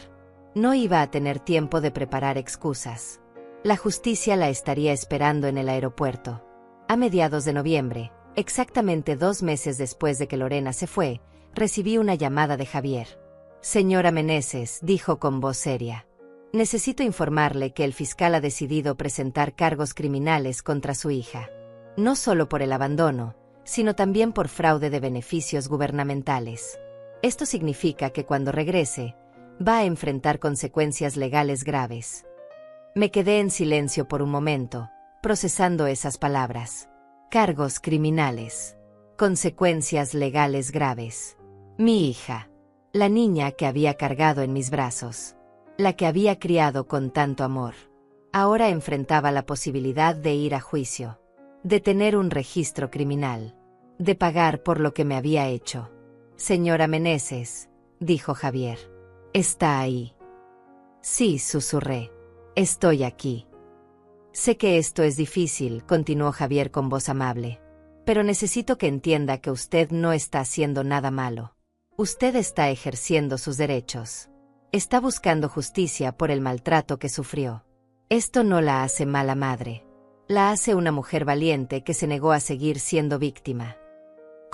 No iba a tener tiempo de preparar excusas. La justicia la estaría esperando en el aeropuerto. A mediados de noviembre, exactamente 2 meses después de que Lorena se fue, recibí una llamada de Javier. Señora Meneses, dijo con voz seria. Necesito informarle que el fiscal ha decidido presentar cargos criminales contra su hija. No solo por el abandono, sino también por fraude de beneficios gubernamentales. Esto significa que cuando regrese, va a enfrentar consecuencias legales graves. Me quedé en silencio por un momento, procesando esas palabras. Cargos criminales. Consecuencias legales graves. Mi hija. La niña que había cargado en mis brazos. La que había criado con tanto amor. Ahora enfrentaba la posibilidad de ir a juicio. De tener un registro criminal. De pagar por lo que me había hecho. Señora Meneses, dijo Javier. ¿Está ahí? Sí, susurré. Estoy aquí. Sé que esto es difícil, continuó Javier con voz amable. Pero necesito que entienda que usted no está haciendo nada malo. Usted está ejerciendo sus derechos. Está buscando justicia por el maltrato que sufrió. Esto no la hace mala madre. La hace una mujer valiente que se negó a seguir siendo víctima.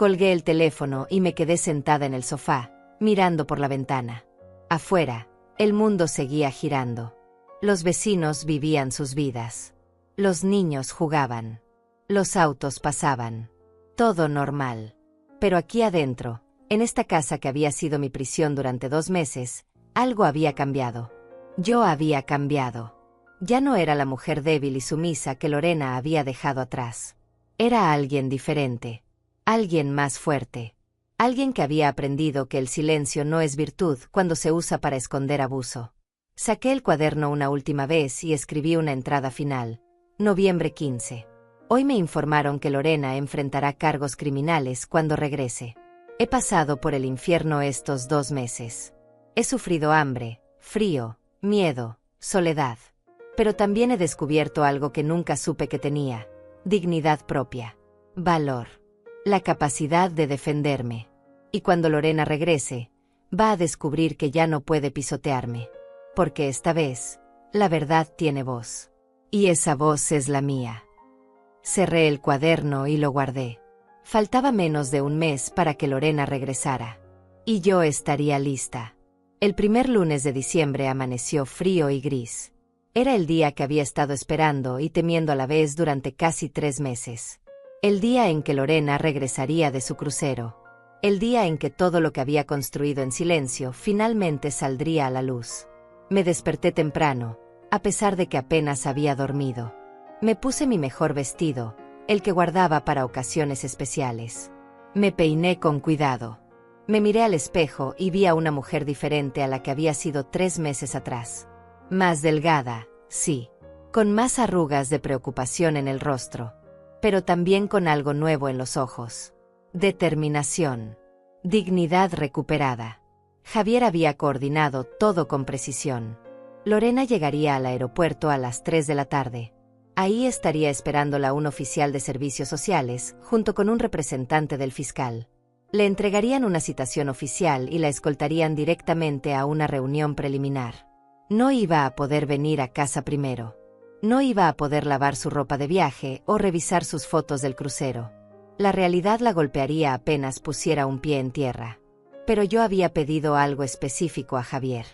Colgué el teléfono y me quedé sentada en el sofá, mirando por la ventana. Afuera, el mundo seguía girando. Los vecinos vivían sus vidas. Los niños jugaban. Los autos pasaban. Todo normal. Pero aquí adentro, en esta casa que había sido mi prisión durante 2 meses, algo había cambiado. Yo había cambiado. Ya no era la mujer débil y sumisa que Lorena había dejado atrás. Era alguien diferente. Alguien más fuerte. Alguien que había aprendido que el silencio no es virtud cuando se usa para esconder abuso. Saqué el cuaderno una última vez y escribí una entrada final. Noviembre 15. Hoy me informaron que Lorena enfrentará cargos criminales cuando regrese. He pasado por el infierno estos 2 meses. He sufrido hambre, frío, miedo, soledad. Pero también he descubierto algo que nunca supe que tenía: dignidad propia, valor, la capacidad de defenderme. Y cuando Lorena regrese, va a descubrir que ya no puede pisotearme. Porque esta vez, la verdad tiene voz. Y esa voz es la mía. Cerré el cuaderno y lo guardé. Faltaba menos de 1 mes para que Lorena regresara. Y yo estaría lista. El primer lunes de diciembre amaneció frío y gris. Era el día que había estado esperando y temiendo a la vez durante casi 3 meses. El día en que Lorena regresaría de su crucero. El día en que todo lo que había construido en silencio finalmente saldría a la luz. Me desperté temprano, a pesar de que apenas había dormido. Me puse mi mejor vestido, el que guardaba para ocasiones especiales. Me peiné con cuidado. Me miré al espejo y vi a una mujer diferente a la que había sido 3 meses atrás. Más delgada, sí, con más arrugas de preocupación en el rostro, pero también con algo nuevo en los ojos. Determinación. Dignidad recuperada. Javier había coordinado todo con precisión. Lorena llegaría al aeropuerto a las 3 de la tarde. Ahí estaría esperándola un oficial de servicios sociales, junto con un representante del fiscal. Le entregarían una citación oficial y la escoltarían directamente a una reunión preliminar. No iba a poder venir a casa primero. No iba a poder lavar su ropa de viaje o revisar sus fotos del crucero. La realidad la golpearía apenas pusiera un pie en tierra. Pero yo había pedido algo específico a Javier.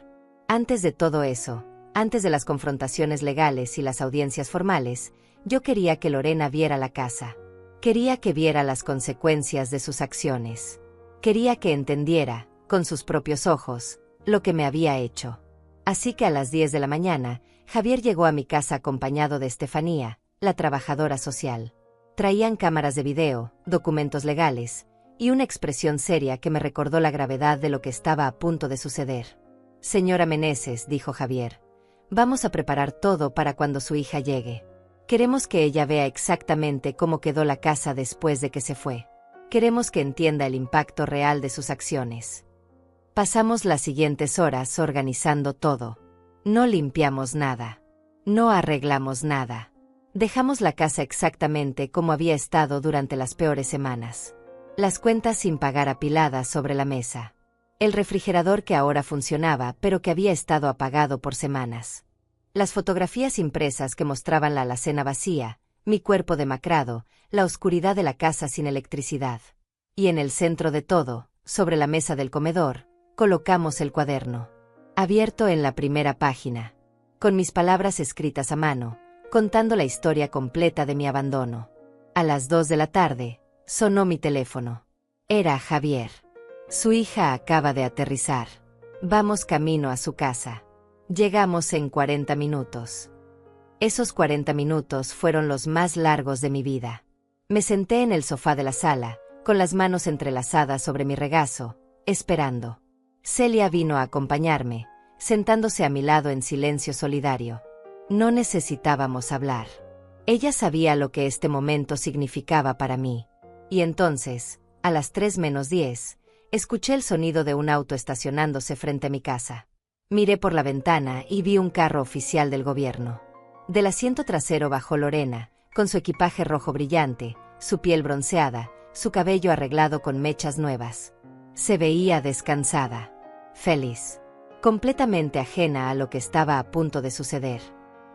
Antes de todo eso, antes de las confrontaciones legales y las audiencias formales, yo quería que Lorena viera la casa. Quería que viera las consecuencias de sus acciones. Quería que entendiera, con sus propios ojos, lo que me había hecho. Así que a las 10 de la mañana, Javier llegó a mi casa acompañado de Estefanía, la trabajadora social. Traían cámaras de video, documentos legales, y una expresión seria que me recordó la gravedad de lo que estaba a punto de suceder. «Señora Meneses», dijo Javier, «vamos a preparar todo para cuando su hija llegue. Queremos que ella vea exactamente cómo quedó la casa después de que se fue. Queremos que entienda el impacto real de sus acciones». Pasamos las siguientes horas organizando todo. No limpiamos nada. No arreglamos nada. Dejamos la casa exactamente como había estado durante las peores semanas. Las cuentas sin pagar apiladas sobre la mesa. El refrigerador que ahora funcionaba pero que había estado apagado por semanas. Las fotografías impresas que mostraban la alacena vacía, mi cuerpo demacrado, la oscuridad de la casa sin electricidad. Y en el centro de todo, sobre la mesa del comedor, colocamos el cuaderno. Abierto en la primera página. Con mis palabras escritas a mano, contando la historia completa de mi abandono. A las 2 de la tarde, sonó mi teléfono. Era Javier. Su hija acaba de aterrizar. Vamos camino a su casa. Llegamos en 40 minutos. Esos 40 minutos fueron los más largos de mi vida. Me senté en el sofá de la sala, con las manos entrelazadas sobre mi regazo, esperando. Celia vino a acompañarme, sentándose a mi lado en silencio solidario. No necesitábamos hablar. Ella sabía lo que este momento significaba para mí. Y entonces, a las 3:10, escuché el sonido de un auto estacionándose frente a mi casa. Miré por la ventana y vi un carro oficial del gobierno. Del asiento trasero bajó Lorena, con su equipaje rojo brillante, su piel bronceada, su cabello arreglado con mechas nuevas. Se veía descansada, feliz, completamente ajena a lo que estaba a punto de suceder.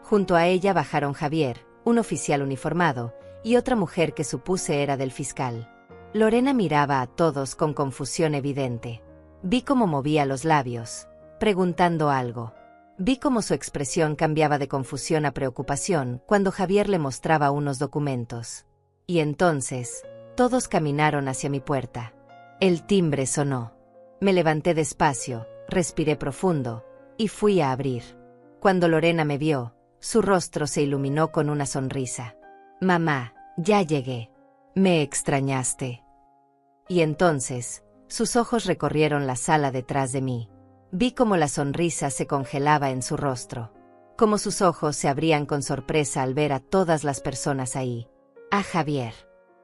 Junto a ella bajaron Javier, un oficial uniformado, y otra mujer que supuse era del fiscal. Lorena miraba a todos con confusión evidente. Vi cómo movía los labios, preguntando algo. Vi cómo su expresión cambiaba de confusión a preocupación cuando Javier le mostraba unos documentos. Y entonces, todos caminaron hacia mi puerta. El timbre sonó. Me levanté despacio, respiré profundo, y fui a abrir. Cuando Lorena me vio, su rostro se iluminó con una sonrisa. «Mamá, ya llegué. ¿Me extrañaste?» Y entonces, sus ojos recorrieron la sala detrás de mí. Vi cómo la sonrisa se congelaba en su rostro, cómo sus ojos se abrían con sorpresa al ver a todas las personas ahí. A Javier,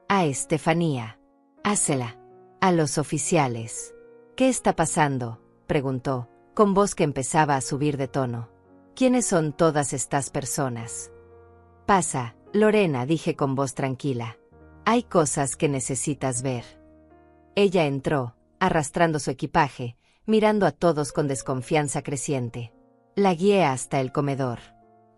a Estefanía, a Cela, a los oficiales. «¿Qué está pasando?», preguntó, con voz que empezaba a subir de tono. «¿Quiénes son todas estas personas?» «Pasa, Lorena», dije con voz tranquila. «Hay cosas que necesitas ver». Ella entró, arrastrando su equipaje, mirando a todos con desconfianza creciente. La guié hasta el comedor,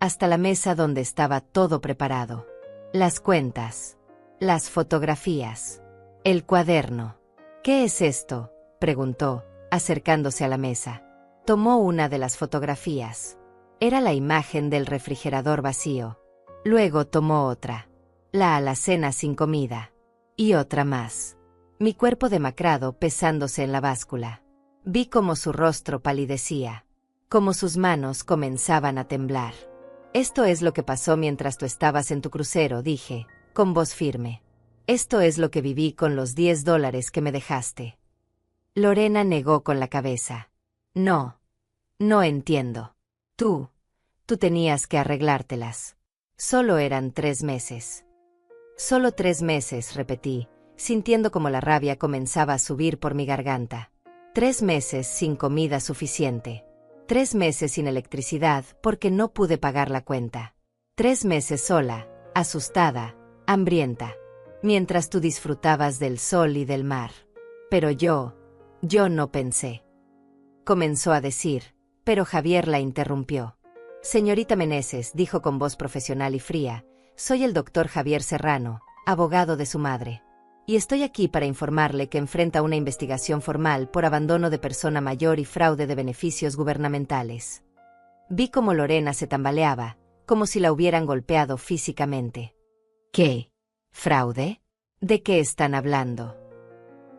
hasta la mesa donde estaba todo preparado. Las cuentas, las fotografías, el cuaderno. «¿Qué es esto?», preguntó, acercándose a la mesa. Tomó una de las fotografías. Era la imagen del refrigerador vacío. Luego tomó otra, la alacena sin comida, y otra más. Mi cuerpo demacrado pesándose en la báscula. Vi cómo su rostro palidecía, cómo sus manos comenzaban a temblar. «Esto es lo que pasó mientras tú estabas en tu crucero», dije, con voz firme. «Esto es lo que viví con los $10 que me dejaste». Lorena negó con la cabeza. «No, no entiendo. Tú tenías que arreglártelas. Solo eran 3 meses». «Solo 3 meses», repetí, sintiendo como la rabia comenzaba a subir por mi garganta. 3 meses sin comida suficiente. 3 meses sin electricidad porque no pude pagar la cuenta. 3 meses sola, asustada, hambrienta, mientras tú disfrutabas del sol y del mar. Pero yo no pensé. Comenzó a decir, pero Javier la interrumpió. «Señorita Meneses», dijo con voz profesional y fría, «soy el doctor Javier Serrano, abogado de su madre. Y estoy aquí para informarle que enfrenta una investigación formal por abandono de persona mayor y fraude de beneficios gubernamentales». Vi cómo Lorena se tambaleaba, como si la hubieran golpeado físicamente. «¿Qué? ¿Fraude? ¿De qué están hablando?».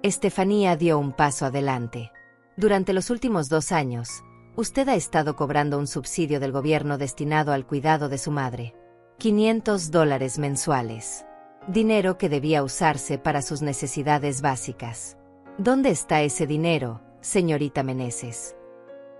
Estefanía dio un paso adelante. «Durante los últimos 2 años, usted ha estado cobrando un subsidio del gobierno destinado al cuidado de su madre. $500 mensuales. Dinero que debía usarse para sus necesidades básicas. ¿Dónde está ese dinero, señorita Meneses?».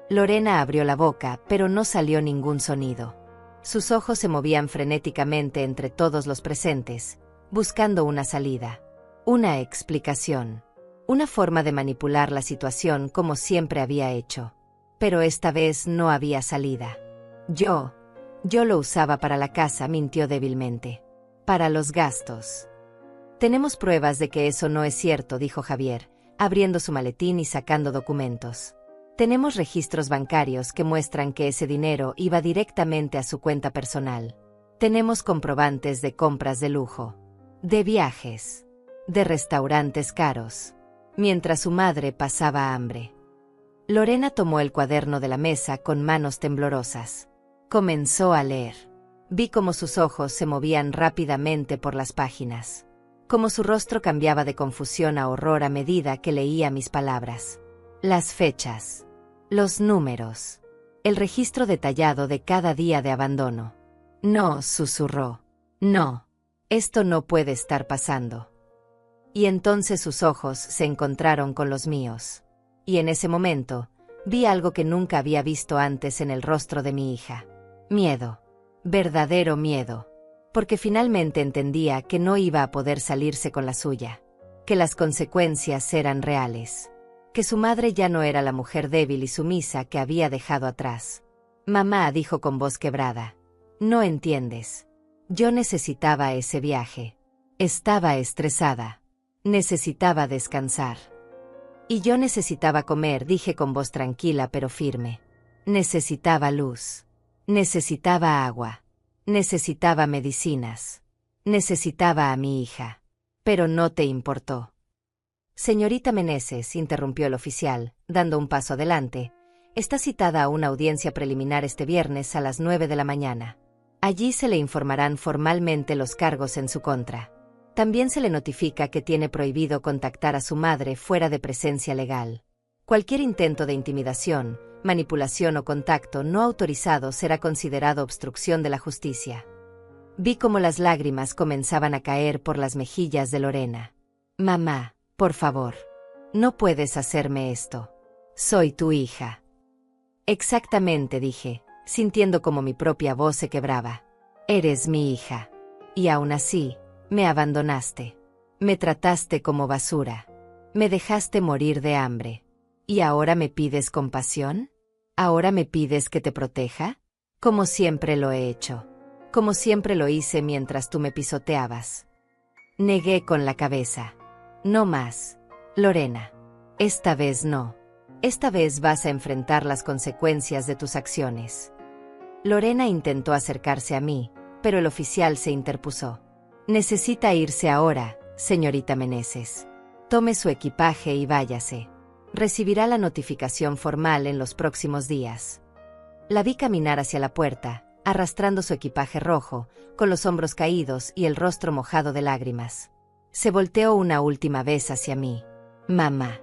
Lorena abrió la boca, pero no salió ningún sonido. Sus ojos se movían frenéticamente entre todos los presentes, buscando una salida, una explicación, una forma de manipular la situación como siempre había hecho. Pero esta vez no había salida. Yo lo usaba para la casa», mintió débilmente. «Para los gastos». «Tenemos pruebas de que eso no es cierto», dijo Javier, abriendo su maletín y sacando documentos. «Tenemos registros bancarios que muestran que ese dinero iba directamente a su cuenta personal. Tenemos comprobantes de compras de lujo, de viajes, de restaurantes caros, mientras su madre pasaba hambre». Lorena tomó el cuaderno de la mesa con manos temblorosas. Comenzó a leer. Vi cómo sus ojos se movían rápidamente por las páginas, cómo su rostro cambiaba de confusión a horror a medida que leía mis palabras. Las fechas, los números, el registro detallado de cada día de abandono. «No», susurró. «No, esto no puede estar pasando». Y entonces sus ojos se encontraron con los míos. Y en ese momento, vi algo que nunca había visto antes en el rostro de mi hija. Miedo. Verdadero miedo. Porque finalmente entendía que no iba a poder salirse con la suya. Que las consecuencias eran reales. Que su madre ya no era la mujer débil y sumisa que había dejado atrás. «Mamá», dijo con voz quebrada, «no entiendes. Yo necesitaba ese viaje. Estaba estresada. Necesitaba descansar. Y yo necesitaba comer», dije con voz tranquila pero firme. «Necesitaba luz. Necesitaba agua. Necesitaba medicinas. Necesitaba a mi hija. Pero no te importó. Señorita Meneses, interrumpió el oficial, dando un paso adelante, está citada a una audiencia preliminar este viernes a las 9 de la mañana. Allí se le informarán formalmente los cargos en su contra. También se le notifica que tiene prohibido contactar a su madre fuera de presencia legal. Cualquier intento de intimidación, manipulación o contacto no autorizado será considerado obstrucción de la justicia. Vi cómo las lágrimas comenzaban a caer por las mejillas de Lorena. Mamá, por favor. No puedes hacerme esto. Soy tu hija. Exactamente, dije, sintiendo como mi propia voz se quebraba. Eres mi hija. Y aún así, me abandonaste. Me trataste como basura. Me dejaste morir de hambre. ¿Y ahora me pides compasión? ¿Ahora me pides que te proteja? Como siempre lo he hecho. Como siempre lo hice mientras tú me pisoteabas. Negué con la cabeza. No más, Lorena. Esta vez no. Esta vez vas a enfrentar las consecuencias de tus acciones. Lorena intentó acercarse a mí, pero el oficial se interpuso. Necesita irse ahora, señorita Meneses. Tome su equipaje y váyase. Recibirá la notificación formal en los próximos días. La vi caminar hacia la puerta, arrastrando su equipaje rojo, con los hombros caídos y el rostro mojado de lágrimas. Se volteó una última vez hacia mí. Mamá.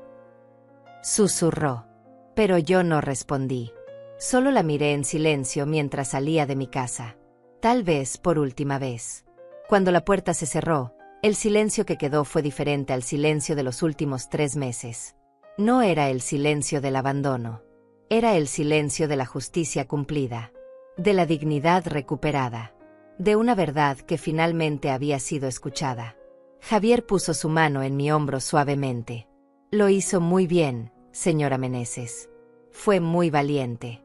Susurró. Pero yo no respondí. Solo la miré en silencio mientras salía de mi casa. Tal vez por última vez. Cuando la puerta se cerró, el silencio que quedó fue diferente al silencio de los últimos 3 meses. No era el silencio del abandono. Era el silencio de la justicia cumplida. De la dignidad recuperada. De una verdad que finalmente había sido escuchada. Javier puso su mano en mi hombro suavemente. Lo hizo muy bien, señora Meneses. Fue muy valiente.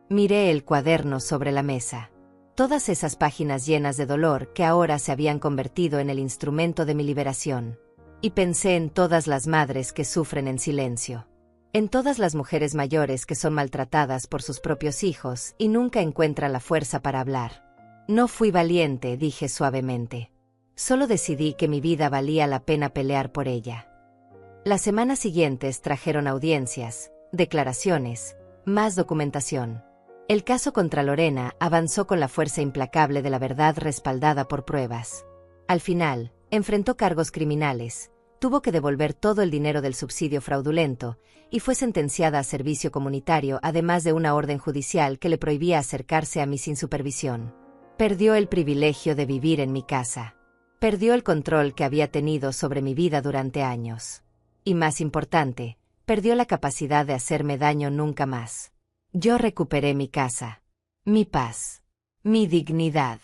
Miré el cuaderno sobre la mesa. Todas esas páginas llenas de dolor que ahora se habían convertido en el instrumento de mi liberación. Y pensé en todas las madres que sufren en silencio. En todas las mujeres mayores que son maltratadas por sus propios hijos y nunca encuentran la fuerza para hablar. No fui valiente, dije suavemente. Solo decidí que mi vida valía la pena pelear por ella. Las semanas siguientes trajeron audiencias, declaraciones, más documentación. El caso contra Lorena avanzó con la fuerza implacable de la verdad respaldada por pruebas. Al final, enfrentó cargos criminales, tuvo que devolver todo el dinero del subsidio fraudulento y fue sentenciada a servicio comunitario, además de una orden judicial que le prohibía acercarse a mí sin supervisión. Perdió el privilegio de vivir en mi casa. Perdió el control que había tenido sobre mi vida durante años. Y más importante, perdió la capacidad de hacerme daño nunca más. Yo recuperé mi casa, mi paz, mi dignidad.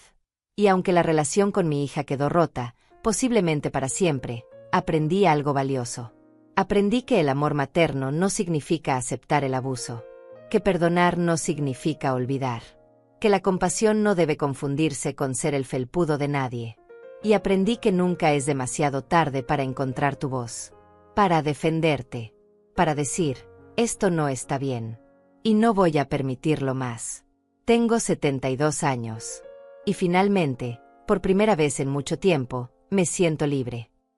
Y aunque la relación con mi hija quedó rota, posiblemente para siempre, aprendí algo valioso. Aprendí que el amor materno no significa aceptar el abuso, que perdonar no significa olvidar, que la compasión no debe confundirse con ser el felpudo de nadie. Y aprendí que nunca es demasiado tarde para encontrar tu voz, para defenderte, para decir, esto no está bien. Y no voy a permitirlo más. Tengo 72 años. Y finalmente, por primera vez en mucho tiempo, me siento libre.